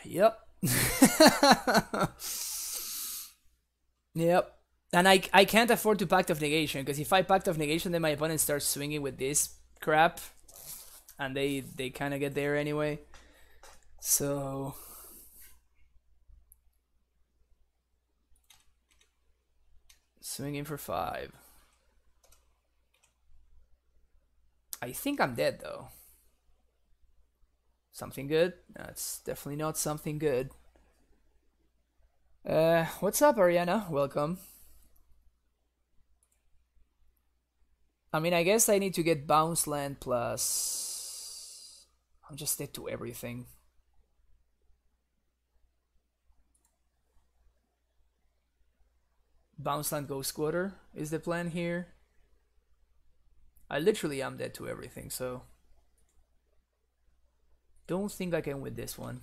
Yep. Yep. And I can't afford to Pact of Negation, because if I Pact of Negation, then my opponent starts swinging with this crap. And they kind of get there anyway. So... swinging for 5. I think I'm dead, though. Something good? That's definitely not something good. What's up, Ariana? Welcome. I mean, I guess I need to get bounce land plus... I'm just dead to everything. Bounce land go squatter is the plan here. I literally am dead to everything, so... Don't think I can win this one.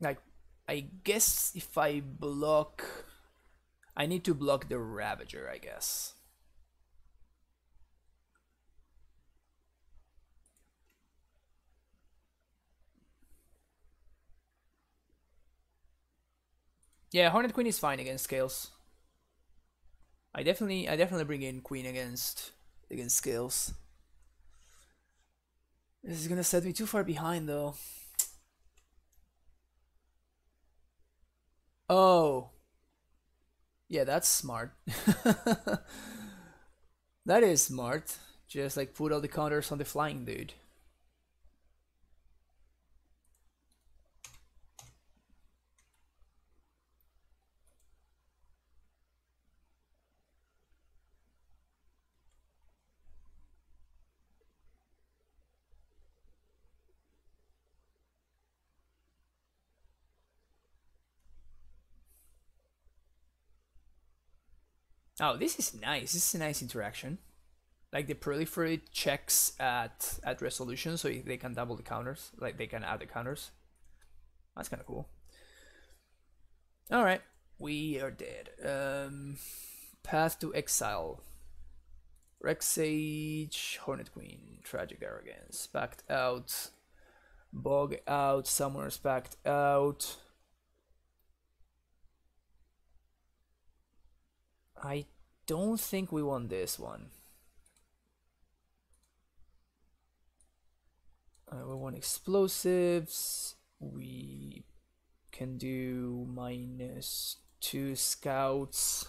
Like, I guess if I block... I need to block the Ravager, I guess. Yeah, Hornet Queen is fine against Scales. I definitely bring in Queen against Scales. This is gonna set me too far behind though. Oh. Yeah, that's smart. That is smart. Just like put all the counters on the flying dude. Oh, this is nice. This is a nice interaction. Like the proliferate checks at resolution, so they can double the counters. Like they can add the counters. That's kind of cool. All right, we are dead. Path to Exile. Rex Sage, Hornet Queen, Tragic Arrogance, backed out. Bog out, Summoner's backed out. I don't think we won this one. We want explosives. We can do -2 scouts.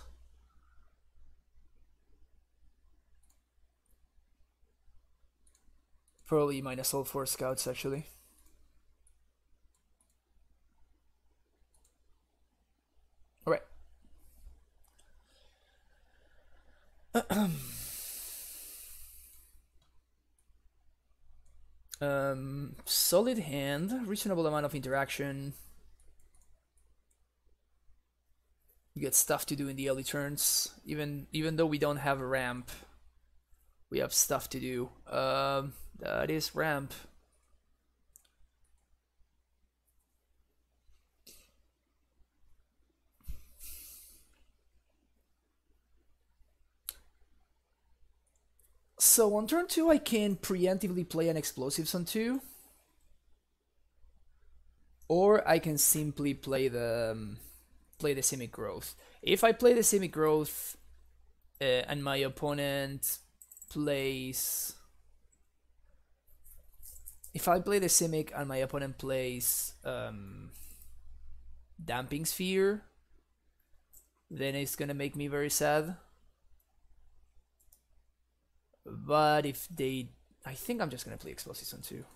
Probably minus all 4 scouts actually. Alright. Solid hand, reasonable amount of interaction. You get stuff to do in the early turns. Even though we don't have a ramp, we have stuff to do. That is ramp. So on turn 2 I can preemptively play an explosives on 2. Or I can simply play the Simic Growth. If I play the Simic Growth and my opponent plays... If I play the Simic and my opponent plays Damping Sphere, then it's gonna make me very sad. But if they... I think I'm just gonna play Explosives on 2.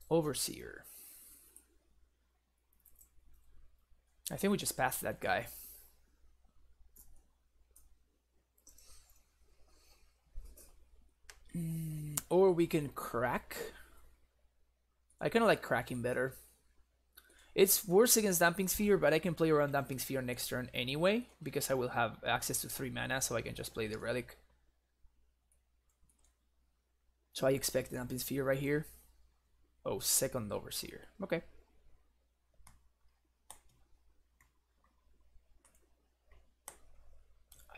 Overseer. I think we just passed that guy. Or we can crack. I kind of like cracking better. It's worse against Damping Sphere, but I can play around Damping Sphere next turn anyway, because I will have access to 3 mana, so I can just play the Relic. So I expect the Damping Sphere right here. Oh, second Overseer. Okay.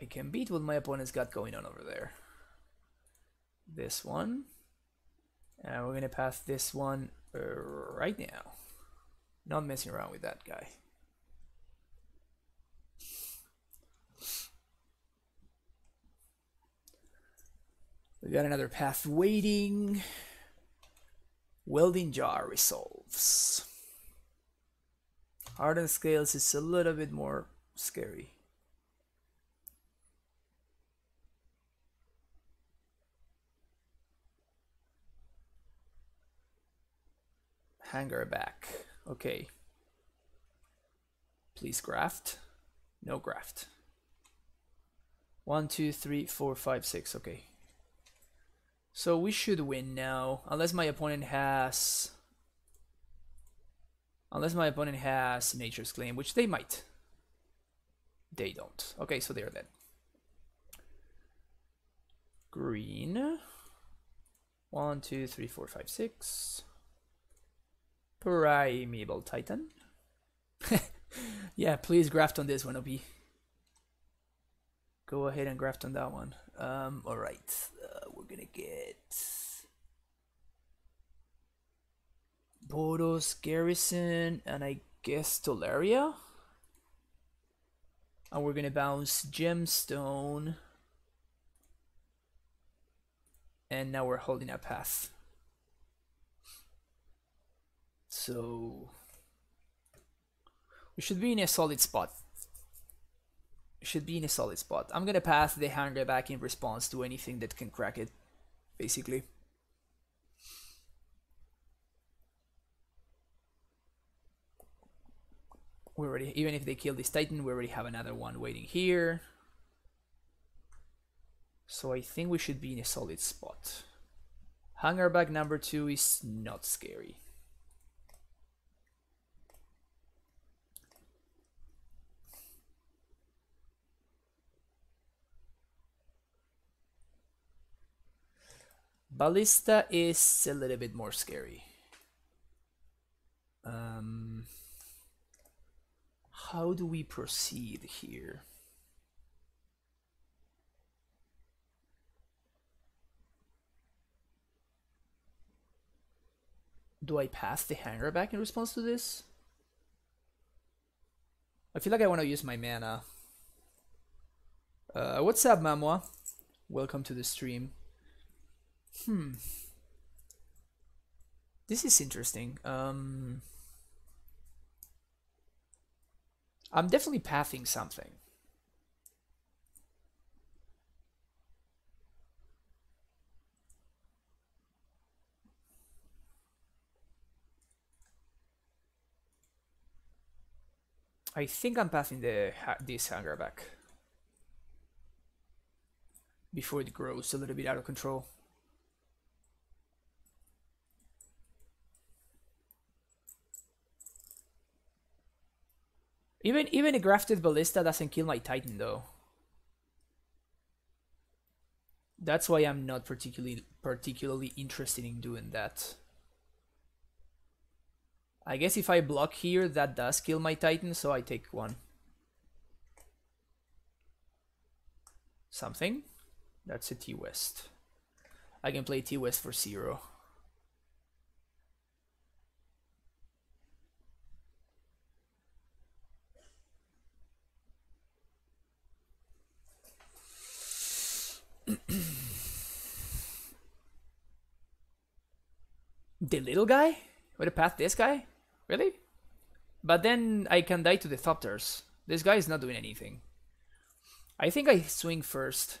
I can beat what my opponent's got going on over there. This one. And we're gonna pass this one right now. Not messing around with that guy. We got another path waiting. Welding Jar resolves. Hardened Scales is a little bit more scary. Hanger back. Okay. Please graft. No graft. 1, 2, 3, 4, 5, 6. Okay. So we should win now, unless my opponent has Nature's Claim, which they might. They don't. Okay, so they're dead. Green. 1, 2, 3, 4, 5, 6. Primeval Titan. Yeah, please graft on this one, OP. Go ahead and graft on that one. Alright, we're gonna get Boros, Garrison, and I guess Tolaria. And we're gonna bounce Gemstone. And now we're holding a path. So we should be in a solid spot. I'm gonna pass the hanger back in response to anything that can crack it, basically. We already, even if they kill this Titan, we already have another one waiting here. So I think we should be in a solid spot. Hanger back number 2 is not scary. Ballista is a little bit more scary. How do we proceed here? Do I pass the hanger back in response to this? I feel like I want to use my mana. What's up, Mamwa? Welcome to the stream. This is interesting. I'm definitely pathing something. I think I'm pathing this hanger back before it grows a little bit out of control. Even a grafted ballista doesn't kill my Titan though. That's why I'm not particularly interested in doing that. I guess if I block here, that does kill my Titan, so I take one. Something? That's a T-West. I can play T-West for 0. The little guy? Would I path this guy? Really? But then I can die to the Thopters. This guy is not doing anything. I think I swing first.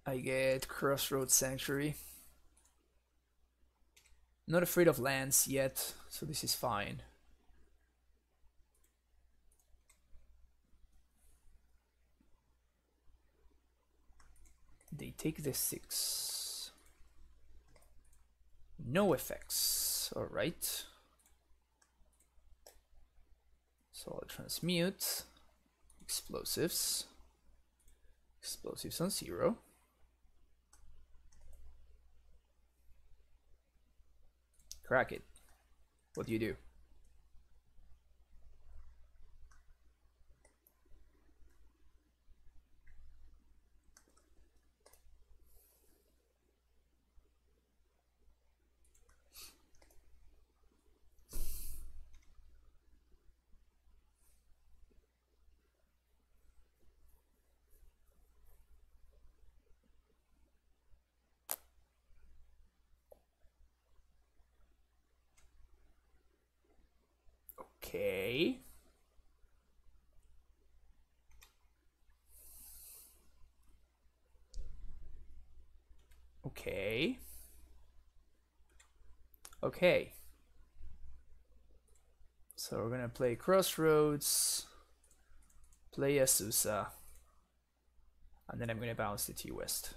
I get Crossroads Sanctuary. Not afraid of lands yet, so this is fine. They take the 6. No effects. Alright. So I'll transmute. Explosives. Explosives on 0. Crack it. What do you do? Okay. Okay. Okay. So we're gonna play Crossroads, play Asusa, and then I'm gonna bounce the T-West.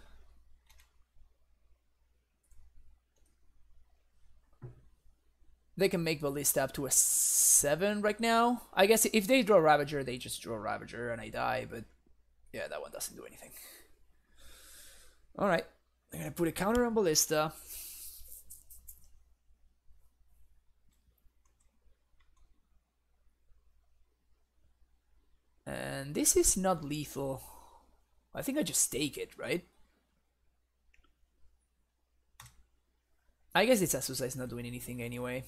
They can make Ballista up to a 7 right now. I guess if they draw Ravager, they just draw Ravager and I die, but yeah, that one doesn't do anything. Alright, I'm gonna put a counter on Ballista. And this is not lethal. I think I just take it, right? I guess it's Asusa is not doing anything anyway.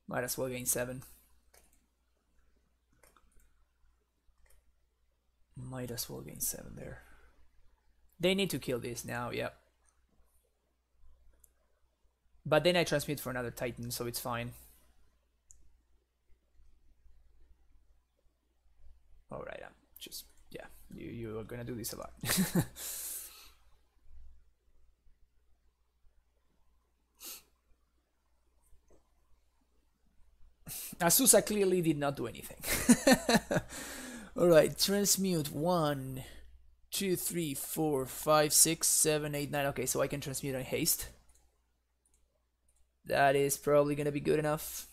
Might as well gain 7. Might as well gain 7 there. They need to kill this now, yep. But then I transmute for another Titan, so it's fine. Alright, I'm just, yeah, you are gonna do this a lot. Asusa clearly did not do anything. Alright, transmute 1, 2, 3, 4, 5, 6, 7, 8, 9. Okay, so I can transmute on haste. That is probably gonna be good enough.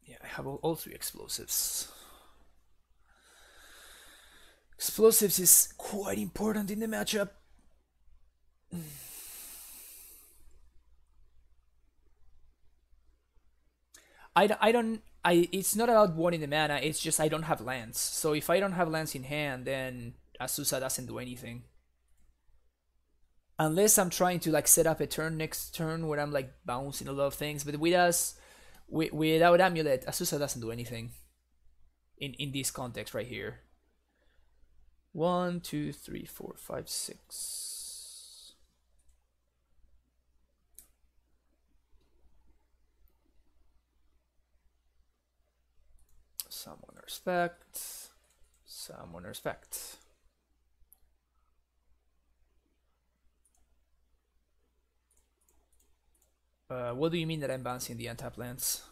Yeah, I have all 3 explosives. Explosives is quite important in the matchup. It's not about wanting the mana, it's just I don't have lands. So if I don't have lands in hand, then Asusa doesn't do anything. Unless I'm trying to like set up a turn next turn where I'm like bouncing a lot of things. But with us, without Amulet, Asusa doesn't do anything. In this context right here. 1, 2, 3, 4, 5, 6. Someone respect. Someone respect. What do you mean that I'm bouncing the untapped lands?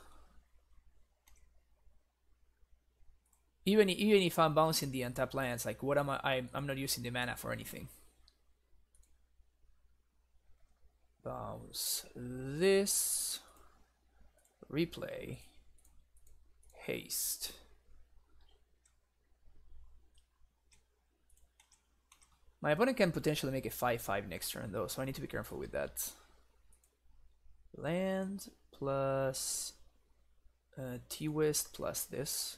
Even if I'm bouncing the untapped lands, like what am I'm not using the mana for anything. Bounce this. Replay. Haste. My opponent can potentially make a 5/5 next turn though, so I need to be careful with that. Land plus T-West plus this.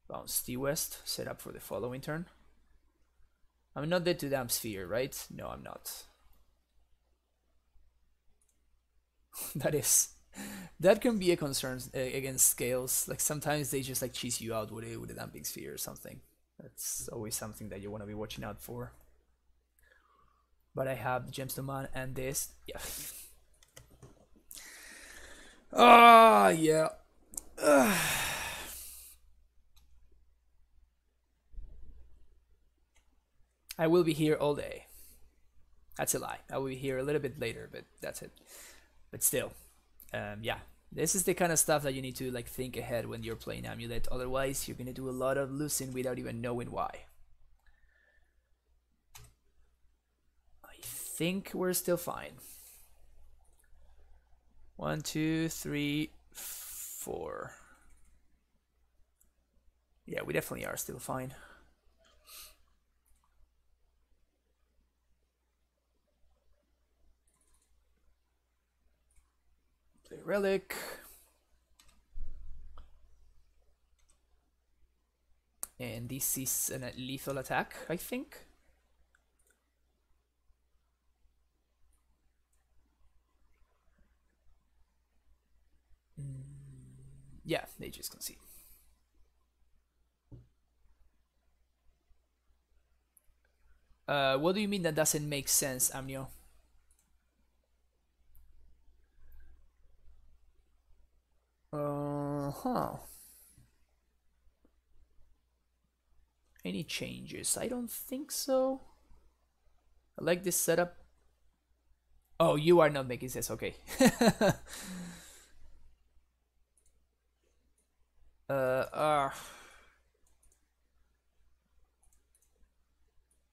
Bounce T-West, set up for the following turn. I'm not dead to damn sphere, right? No, I'm not. That can be a concern against scales. Like sometimes they just like cheese you out with a damping sphere or something. That's always something that you want to be watching out for. But I have the Gemstone Man and this. Yeah. Ah, yeah. I will be here all day. That's a lie. I will be here a little bit later, but that's it. But still, yeah. This is the kind of stuff that you need to like think ahead when you're playing Amulet. Otherwise, you're gonna do a lot of losing without even knowing why. I think we're still fine. 1, 2, 3, 4. Yeah, we definitely are still fine. Play Relic. And this is a lethal attack, I think. Yeah, they just concede. What do you mean that doesn't make sense, Amnio? Huh. Any changes? I don't think so. I like this setup. Oh, you are not making sense. Okay. uh,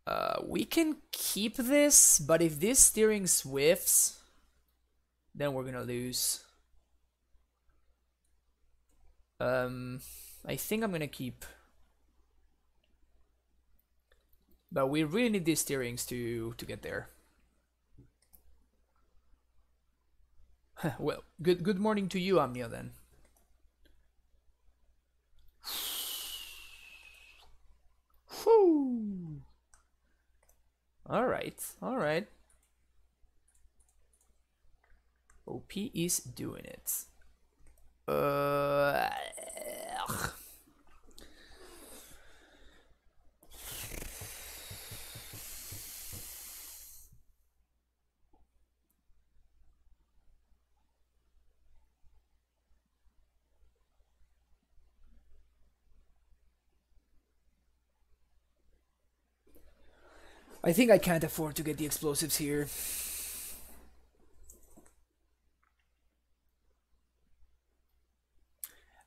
uh, we can keep this, but if this steering swifts, then we're gonna lose. I think I'm gonna keep. But we really need these steerings to get there. Well, good morning to you, Amnia, then. Whew. Alright, alright. OP is doing it. I think I can't afford to get the explosives here.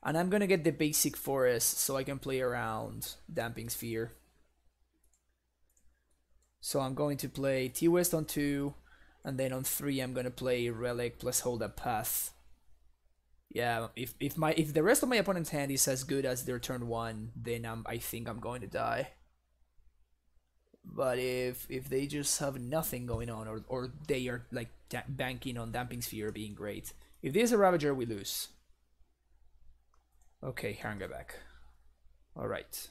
And I'm gonna get the basic forest so I can play around Damping Sphere. So I'm going to play T-West on 2, and then on 3 I'm gonna play Relic plus Hold Up Path. Yeah, if the rest of my opponent's hand is as good as their turn 1, then I think I'm going to die. But if they just have nothing going on, or they are like banking on Damping Sphere being great. If there's a Ravager, we lose. Okay, Haranga back. Alright.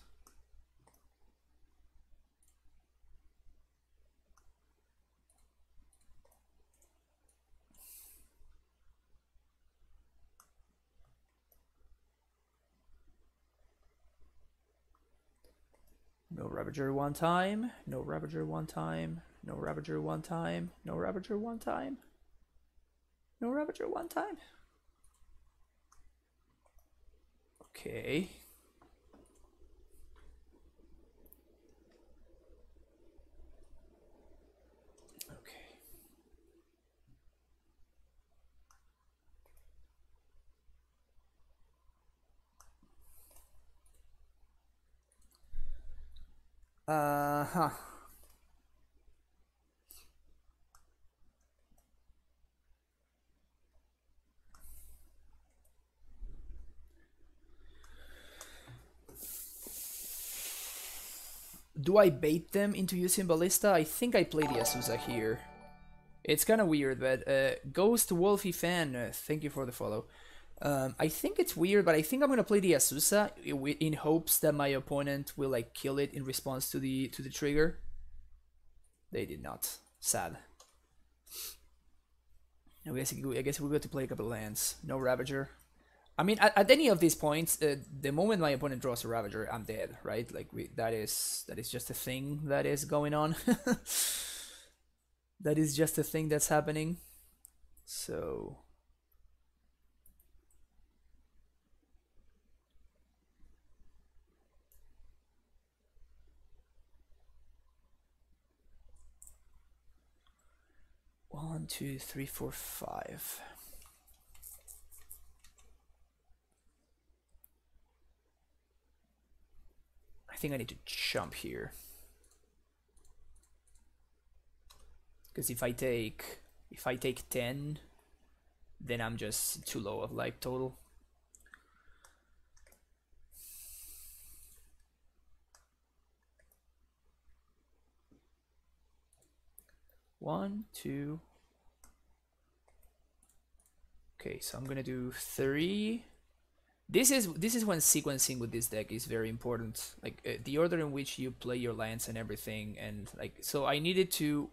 No Ravager one time, no Ravager one time, no Ravager one time, no Ravager one time, no Ravager one time. Okay. Okay. Uh-huh. Do I bait them into using Ballista? I think I play the Azusa here. It's kind of weird, but Ghost Wolfie fan, thank you for the follow. I think it's weird, but I think I'm gonna play the Azusa in hopes that my opponent will like kill it in response to the trigger. They did not. Sad. I guess we got to play a couple of lands. No Ravager. I mean, at any of these points, the moment my opponent draws a Ravager, I'm dead, right? Like that is just a thing that is going on. That is just a thing that's happening. So. One, two, three, four, five. I think I need to jump here. Because if I take 10, then I'm just too low of life total. One, two. Okay, so I'm gonna do 3. This is when sequencing with this deck is very important. Like the order in which you play your lands and everything, and like so I needed to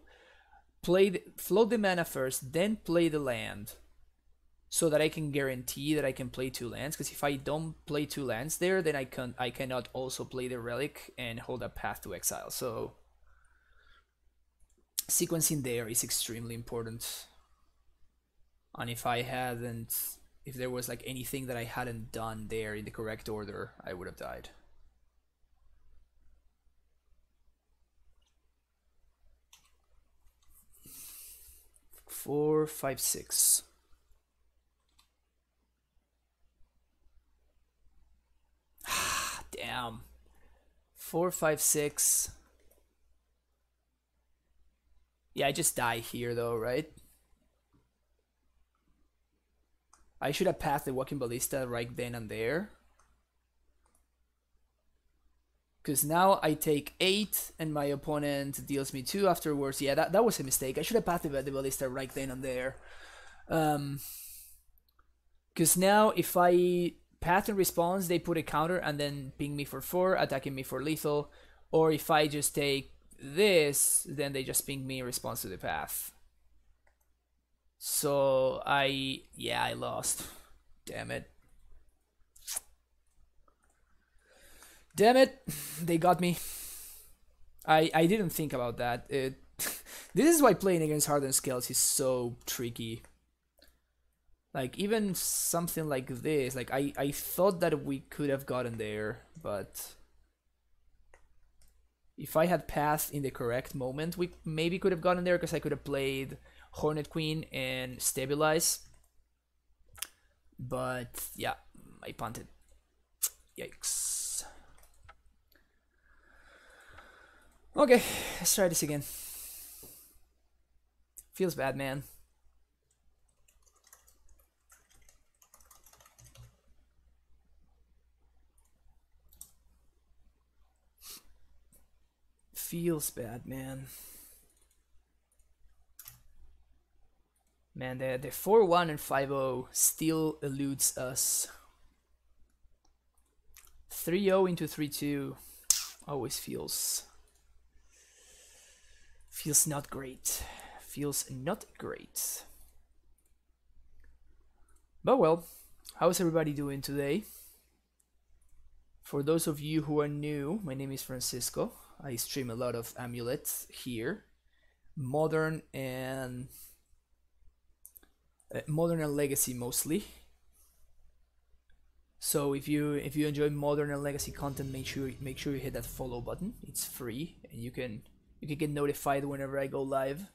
float the mana first, then play the land, so that I can guarantee that I can play 2 lands. Because if I don't play 2 lands there, then I cannot also play the relic and hold a Path to Exile. So sequencing there is extremely important. And if there was like anything that I hadn't done there in the correct order, I would have died. Four, 5, 6. Damn. 4, 5, 6. Yeah, I just die here though, right? I should have passed the Walking Ballista right then and there. Because now I take 8 and my opponent deals me 2 afterwards. Yeah, that was a mistake. I should have passed the Ballista right then and there. Because now if I path and response, they put a counter and then ping me for 4, attacking me for lethal. Or if I just take this, then they just ping me in response to the path. So I lost. Damn it. Damn it, they got me. I didn't think about that. This is why playing against Hardened scales is so tricky. Like, even something like this, like, I thought that we could have gotten there, but if I had passed in the correct moment, we maybe could have gotten there, because I could have played Hornet Queen and Stabilize. But, yeah, I punted. Yikes. Okay, let's try this again. Feels bad, man. Feels bad, man. Man, the 4-1 and 5-0 still eludes us. 3-0 into 3-2 always feels not great. Feels not great. But well, how's everybody doing today? For those of you who are new, my name is Francisco. I stream a lot of Amulet here. Modern and Legacy mostly. So if you enjoy Modern and Legacy content, make sure you hit that follow button. It's free, and you can get notified whenever I go live.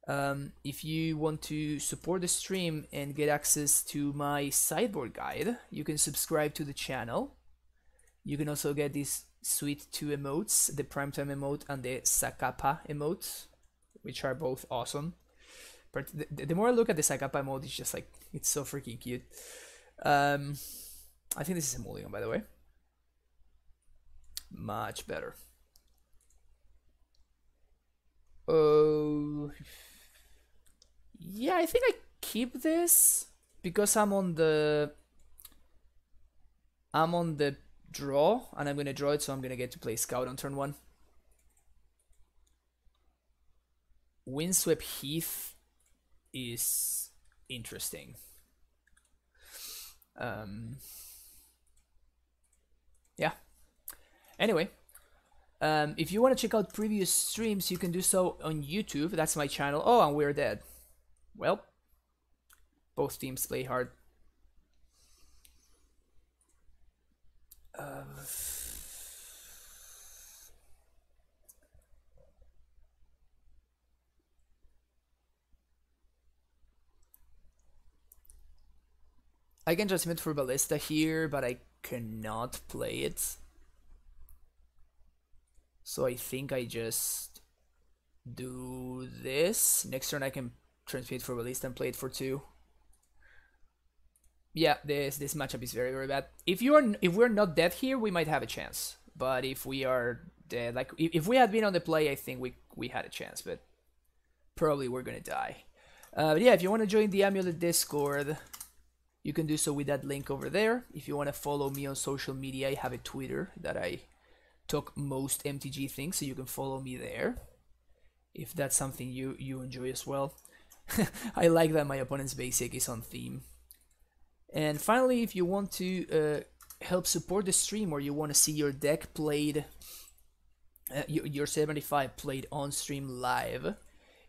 If you want to support the stream and get access to my sideboard guide, you can subscribe to the channel. You can also get these sweet 2 emotes, the Primetime emote and the Sakapa emote, which are both awesome. But the more I look at the Sakapa emote, it's just like, it's so freaking cute. I think this is a mulligan, by the way. Much better. Oh, yeah, I think I keep this because I'm on the draw, and I'm gonna draw it, so I'm gonna get to play Scout on turn 1. Windswept Heath is interesting. Yeah. Anyway. If you want to check out previous streams, you can do so on YouTube. That's my channel. Oh, and we're dead. Well, both teams play hard. I can transmit for Ballista here, but I cannot play it. So I think I just do this. Next turn I can transmit for Ballista and play it for 2. Yeah, this matchup is very, very bad. If we're not dead here, we might have a chance. But if we are dead, like if we had been on the play, I think we had a chance, but probably we're gonna die. But yeah, if you want to join the Amulet Discord, you can do so with that link over there. If you want to follow me on social media, I have a Twitter that I talk most MTG things, so you can follow me there if that's something you enjoy as well. I like that my opponent's basic is on theme. And finally, if you want to help support the stream, or you want to see your deck played, your 75 played on stream live,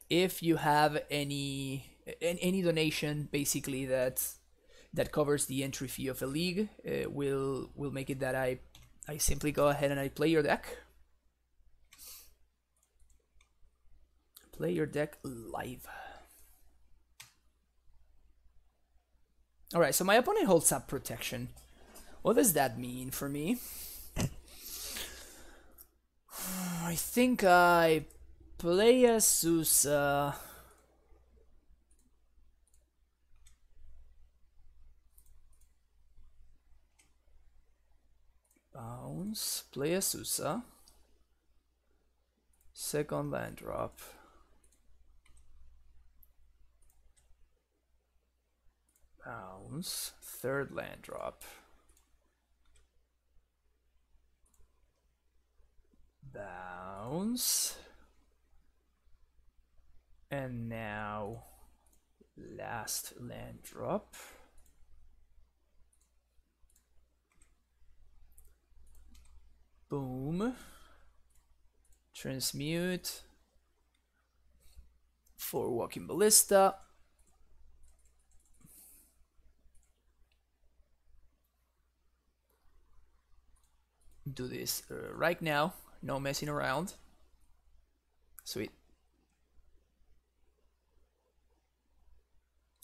if you have any donation basically that covers the entry fee of a league, will make it that I simply go ahead and I play your deck. Play your deck live. Alright, so my opponent holds up protection. What does that mean for me? I think I play a Sousa. Bounce, play a Sousa. Second land drop. Bounce, third land drop. Bounce. And now last land drop. Boom. Transmute. 4 Walking Ballista. Do this right now, no messing around. Sweet.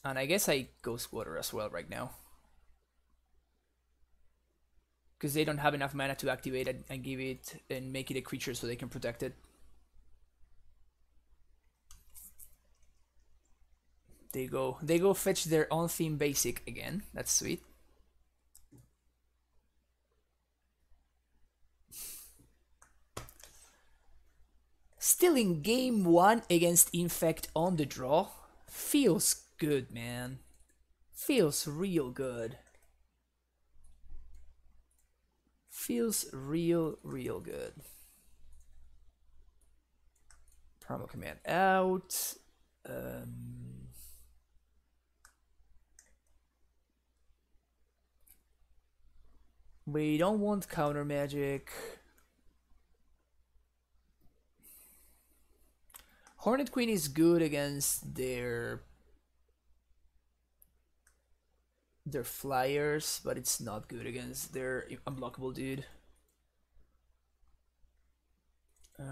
And I guess I go Squatter as well right now, because they don't have enough mana to activate it and give it and make it a creature so they can protect it. They go fetch their own theme basic again. That's sweet. Still in game 1 against Infect on the draw. Feels good, man. Feels real good. Feels real good. Primal Command out. We don't want counter magic. Hornet Queen is good against their flyers, but it's not good against their unblockable dude.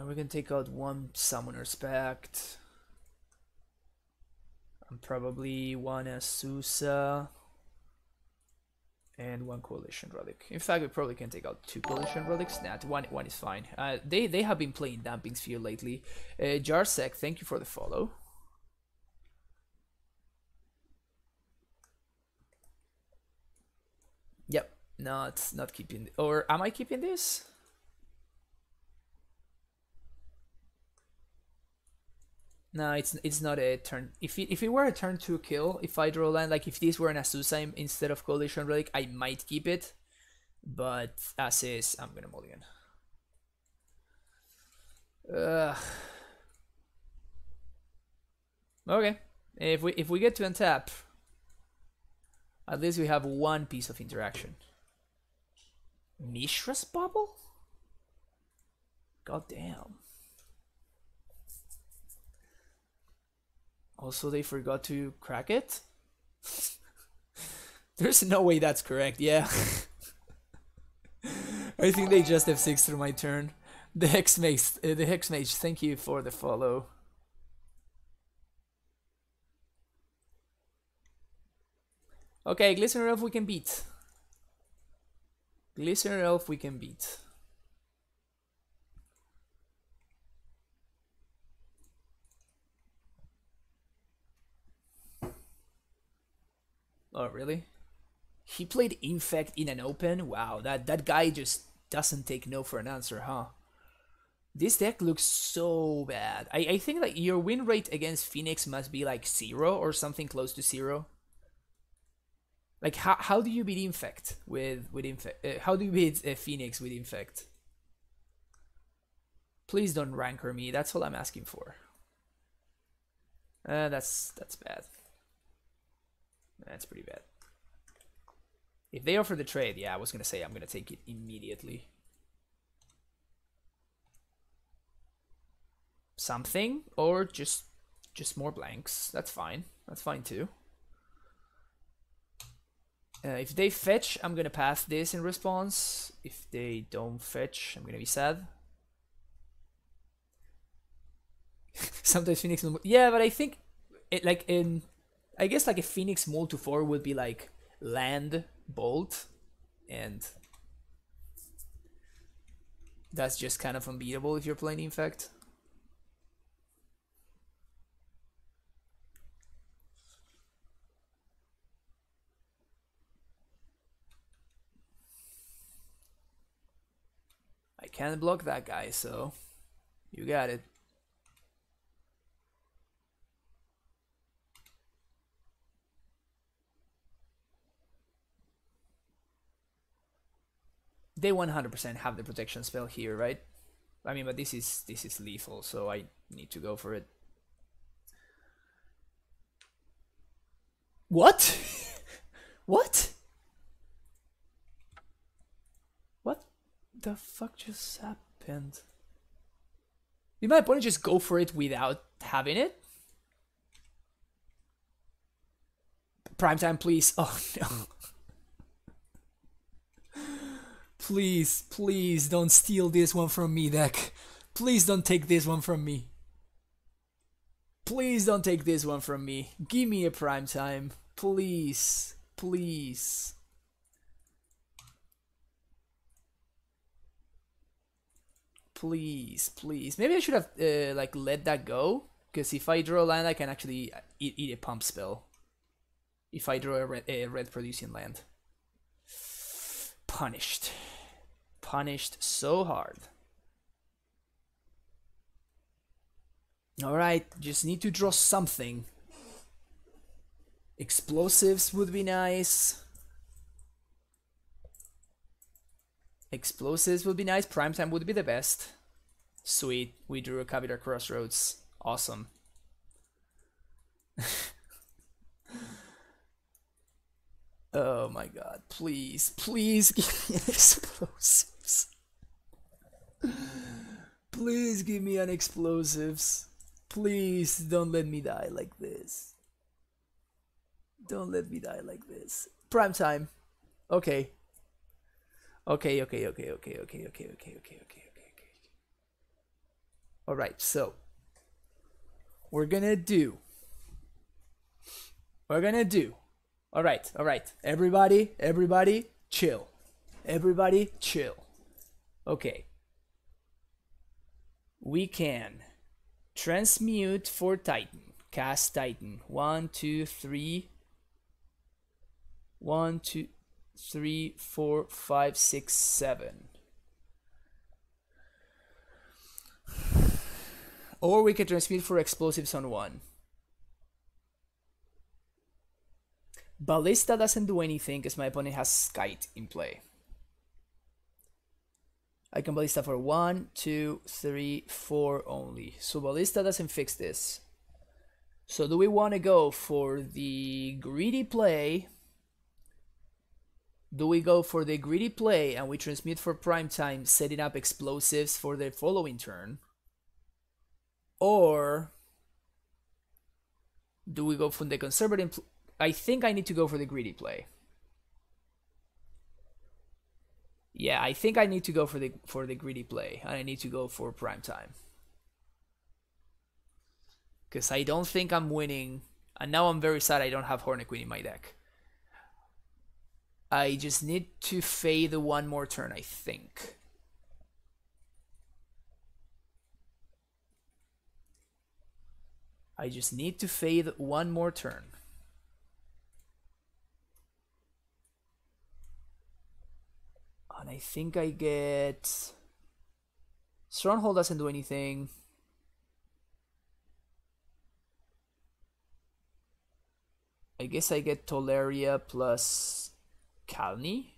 We can take out 1 Summoner's Pact. And probably 1 Asusa. And 1 Coalition Relic. In fact, we probably can take out 2 Coalition Relics. Nah, one is fine. They have been playing Damping Sphere lately. Jarsec, thank you for the follow. Yep, not keeping. Or am I keeping this? No, it's not a turn. If it were a turn 2 kill, if I draw land, like if this were an Asusa instead of Coalition Relic, I might keep it. But as is, I'm gonna mulligan. Okay, if we get to untap, at least we have 1 piece of interaction. Mishra's Bubble? God damn. Also, they forgot to crack it? There's no way that's correct, yeah. I think they just F6 through my turn. The Hexmage, thank you for the follow. Okay, Glistener Elf we can beat. Glistener Elf we can beat. Oh, really? He played Infect in an open? Wow, that guy just doesn't take no for an answer, huh? This deck looks so bad. I think like your win rate against Phoenix must be like 0 or something close to 0. Like, how do you beat Infect with Infect? How do you beat Phoenix with Infect? Please don't rancor me, that's all I'm asking for. That's bad. That's pretty bad. If they offer the trade, yeah, I was gonna say I'm gonna take it immediately. Something, or just more blanks. That's fine. That's fine too. If they fetch, I'm gonna pass this in response. If they don't fetch, I'm gonna be sad. Sometimes Phoenix, yeah, but I think it like in, I guess like a Phoenix mold to 4 would be like land bolt, and that's just kind of unbeatable if you're playing Infect. I can't block that guy, so you got it. They 100% have the protection spell here, right? I mean, but this is lethal, so I need to go for it. What? What? What the fuck just happened? Did my opponent just go for it without having it? Prime time, please. Oh no. Please, please don't steal this one from me, deck. Please don't take this one from me. Please don't take this one from me. Give me a prime time. Please. Please. Please, please. Maybe I should have like let that go, because if I draw a land, I can actually eat a pump spell. If I draw a red producing land. Punished. Punished so hard. Alright, just need to draw something. Explosives would be nice. Explosives would be nice. Prime time would be the best. Sweet. We drew a Capital Crossroads. Awesome. Oh my god. Please. Please give me an explosives. Please give me an explosives. Please don't let me die like this. Don't let me die like this. Prime time. Okay. Okay. Alright, so we're gonna do. Alright. Everybody, chill. Everybody, chill. Okay. We can transmute for Titan. Cast Titan. 1, 2, 3. 1, 2, 3, 4, 5, 6, 7. Or we can transmute for explosives on 1. Ballista doesn't do anything because my opponent has Skite in play. I can Ballista for 1, 2, 3, 4 only. So Ballista doesn't fix this. So do we want to go for the greedy play? Do we go for the greedy play and we transmute for prime time, setting up explosives for the following turn? Or do we go for the conservative? I think I need to go for the greedy play. Yeah, I think I need to go for the greedy play, and I need to go for prime time. Because I don't think I'm winning, and now I'm very sad I don't have Hornet Queen in my deck. I just need to fade one more turn, I think. I just need to fade one more turn. And I think I get... Stronghold doesn't do anything. I guess I get Toleria plus Kalni.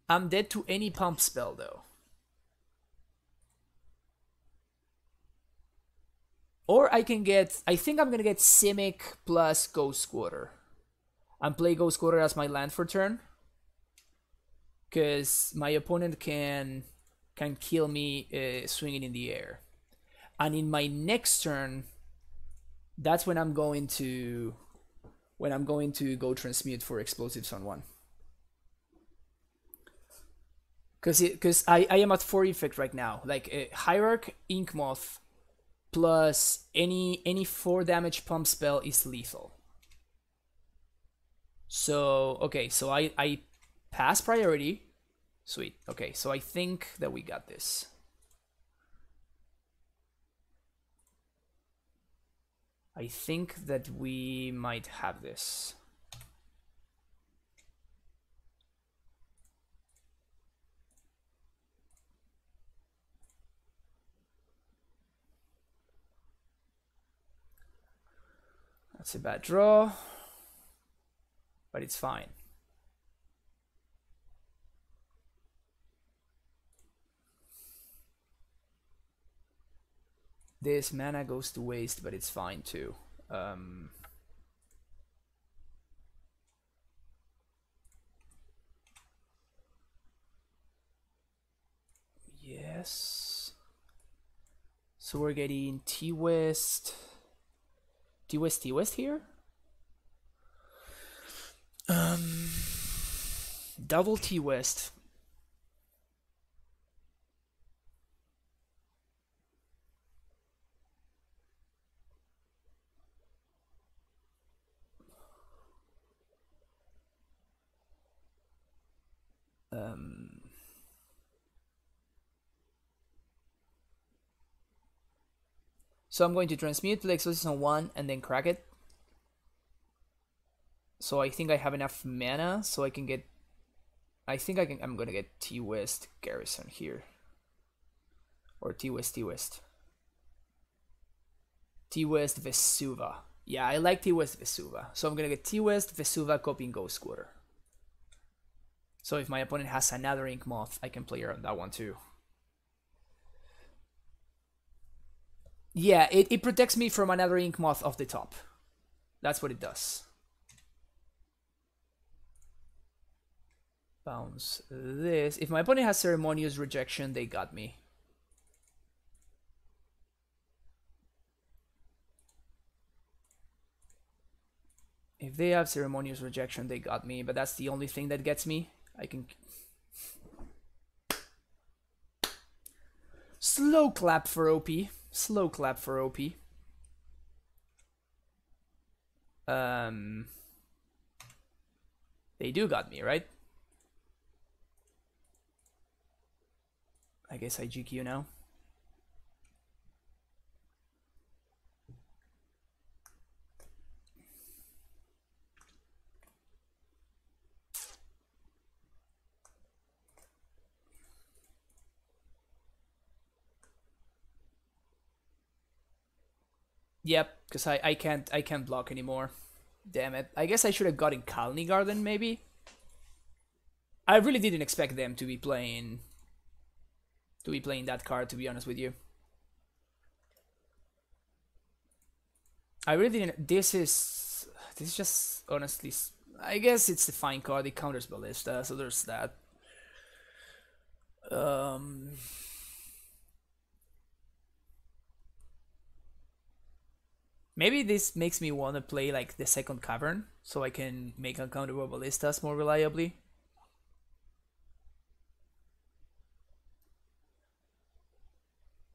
I'm dead to any pump spell though. Or I can get, I think I'm gonna get Simic plus Ghost Quarter. And play Ghost Quarter as my land for turn. Because my opponent can kill me swinging in the air. And in my next turn, that's when I'm going to go transmute for explosives on 1. Because I am at 4 effect right now. Like Hierarch, Ink Moth, plus any 4 damage pump spell is lethal. So okay, so I pass priority. Sweet. Okay, so I think that we got this. I think that we might have this. That's a bad draw, but it's fine. This mana goes to waste, but it's fine too. Yes. So we're getting T-West. T-West here? Double T-West. So I'm going to transmute, play Exorcist on 1, and then crack it. So I think I have enough mana, so I can get... I think I'm gonna get T-West Garrison here. Or T-West. T-West Vesuva. Yeah, I like T-West Vesuva. So I'm gonna get T-West Vesuva copying Ghost Quarter. So if my opponent has another Ink Moth, I can play around that one too. Yeah, it protects me from another Ink Moth off the top. That's what it does. Bounce this. If my opponent has Ceremonious Rejection, they got me. If they have Ceremonious Rejection, they got me, but that's the only thing that gets me. I can... Slow clap for OP. Slow clap for OP. They do got me, right? I guess I GQ now. Yep, because I can't block anymore. Damn it. I guess I should have gotten Kalni Garden maybe. I really didn't expect them to be playing that card, to be honest with you. I really didn't. This is just honestly, I guess it's the fine card. It counters Ballista, so there's that. Maybe this makes me want to play like the second Cavern, so I can make uncounterable Ballistas more reliably.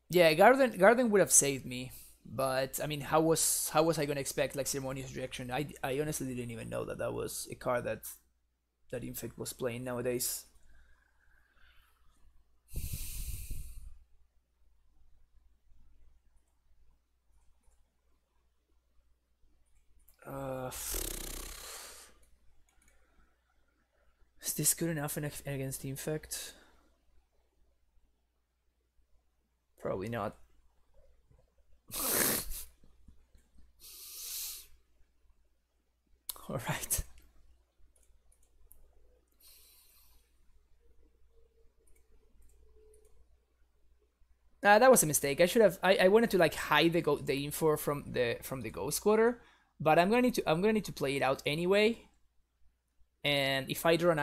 Yeah, Garden would have saved me, but I mean, how was I gonna expect like Ceremonious Reaction? I honestly didn't even know that was a card that Infect was playing nowadays. Is this good enough against the Infect? Probably not. All right. That was a mistake. I should have. I wanted to like hide the info from the ghost quarter, but I'm gonna need to play it out anyway. And if I had drawn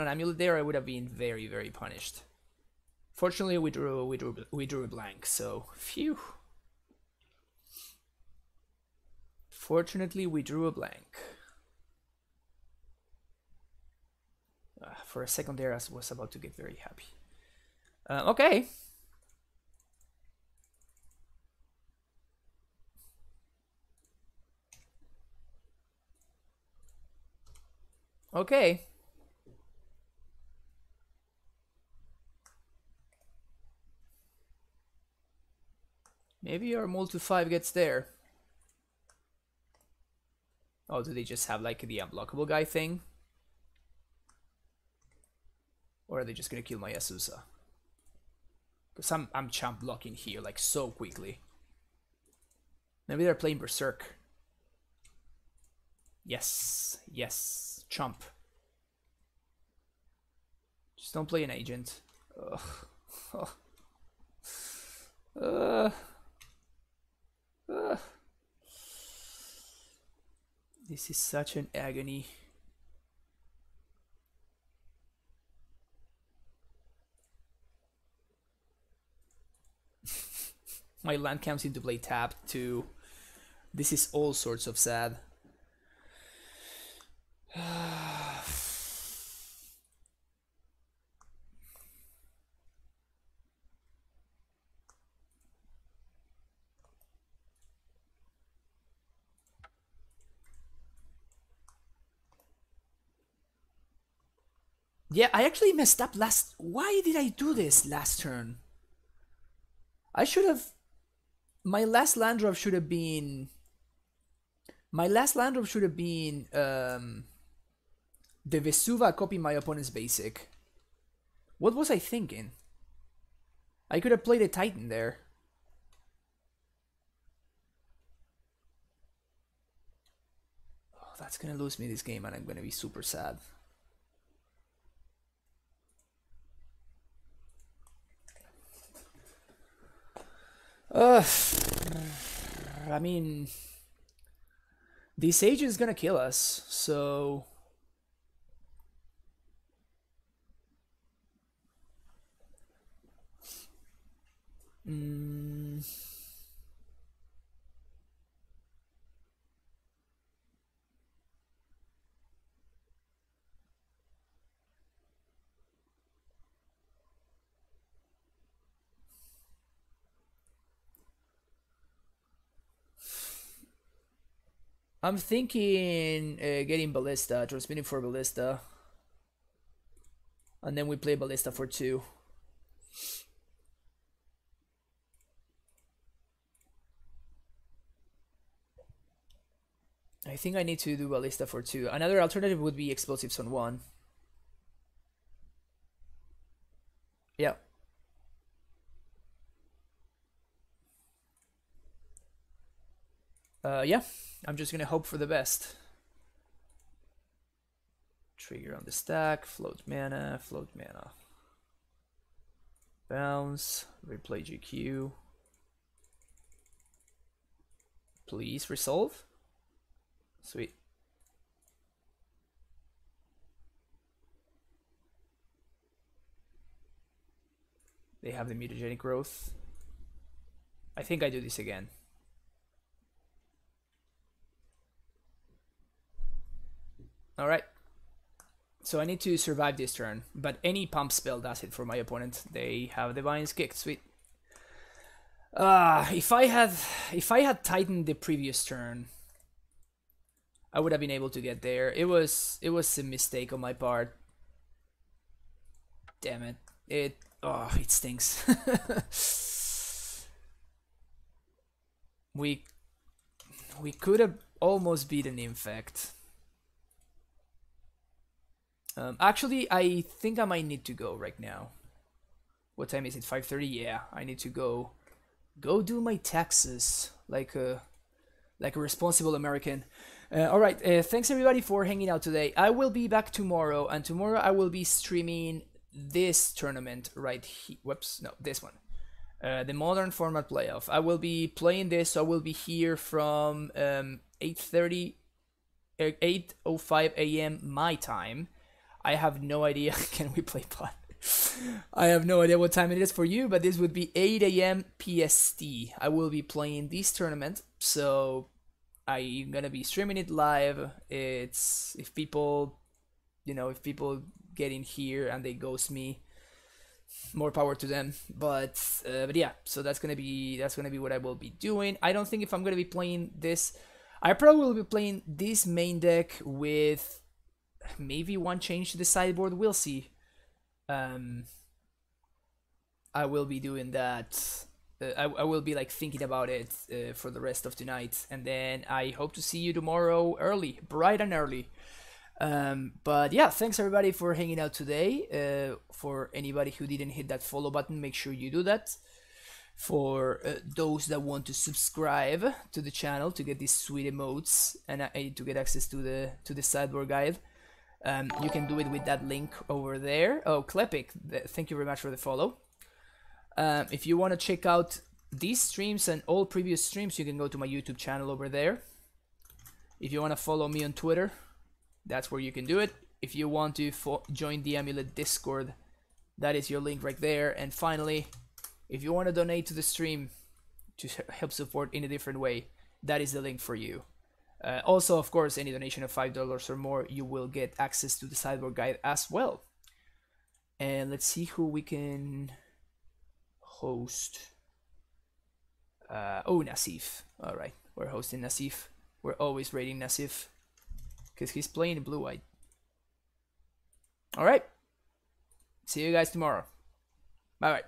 an amulet there, I would have been very, very punished. Fortunately, we drew a blank, so phew. Fortunately, we drew a blank. For a second there, I was about to get very happy. Okay. Okay. Maybe our mole to 5 gets there. Oh, do they just have like the unblockable guy thing? Or are they just gonna kill my Azusa? Because I'm champ blocking here like so quickly. Maybe they're playing Berserk. Yes, yes, chump. Just don't play an agent. Ugh. This is such an agony. My land comes into play tapped too. This is all sorts of sad. Yeah, I actually messed up last... Why did I do this last turn? I should have... My last land drop should have been... the Vesuva copy my opponent's basic. What was I thinking? I could have played a Titan there. Oh, that's gonna lose me this game and I'm gonna be super sad. I mean, the Sage is gonna kill us, so... I'm thinking getting Ballista, transmitting for Ballista. And then we play Ballista for 2. I think I need to do Ballista for 2. Another alternative would be Explosives on 1. Yeah. Yeah, I'm just gonna hope for the best. Trigger on the stack, float mana. Bounce, replay GQ. Please resolve. Sweet. They have the mutagenic growth. I think I do this again. Alright. So I need to survive this turn, but any pump spell does it for my opponent. They have Divines kicked, sweet. If I had Titan the previous turn, I would have been able to get there. It was a mistake on my part. Damn it. It stinks. We could have almost beaten Infect. Actually, I think I might need to go right now. What time is it? 5:30? Yeah, I need to go do my taxes like a responsible American. All right, thanks everybody for hanging out today. I will be back tomorrow, and tomorrow I will be streaming this tournament right here. Whoops, no, this one. The modern format playoff. I will be playing this, so I will be here from 8:05 a.m. my time. I have no idea. Can we play pot? I have no idea what time it is for you, but this would be 8 a.m. PST. I will be playing this tournament, so I'm gonna be streaming it live. It's if people, if people get in here and they ghost me, more power to them. But yeah, so that's gonna be what I will be doing. I don't think if I'm gonna be playing this, I probably will be playing this main deck with maybe one change to the sideboard. We'll see. I will be doing that. I will be like thinking about it for the rest of tonight, and then I hope to see you tomorrow early, bright and early. But yeah, thanks everybody for hanging out today. For anybody who didn't hit that follow button, make sure you do that. For those that want to subscribe to the channel to get these sweet emotes and to get access to the sideboard guide, you can do it with that link over there. Oh, Klepik, thank you very much for the follow. If you want to check out these streams and all previous streams, you can go to my YouTube channel over there. If you want to follow me on Twitter, that's where you can do it. If you want to join the Amulet Discord, that is your link right there. And finally, if you want to donate to the stream to help support in a different way, that is the link for you. Also, of course, any donation of $5 or more, you will get access to the sideboard guide as well. And let's see who we can host. Oh, Nasif. All right, we're hosting Nasif. We're always rating Nasif because he's playing blue-white. All right. See you guys tomorrow. Bye-bye.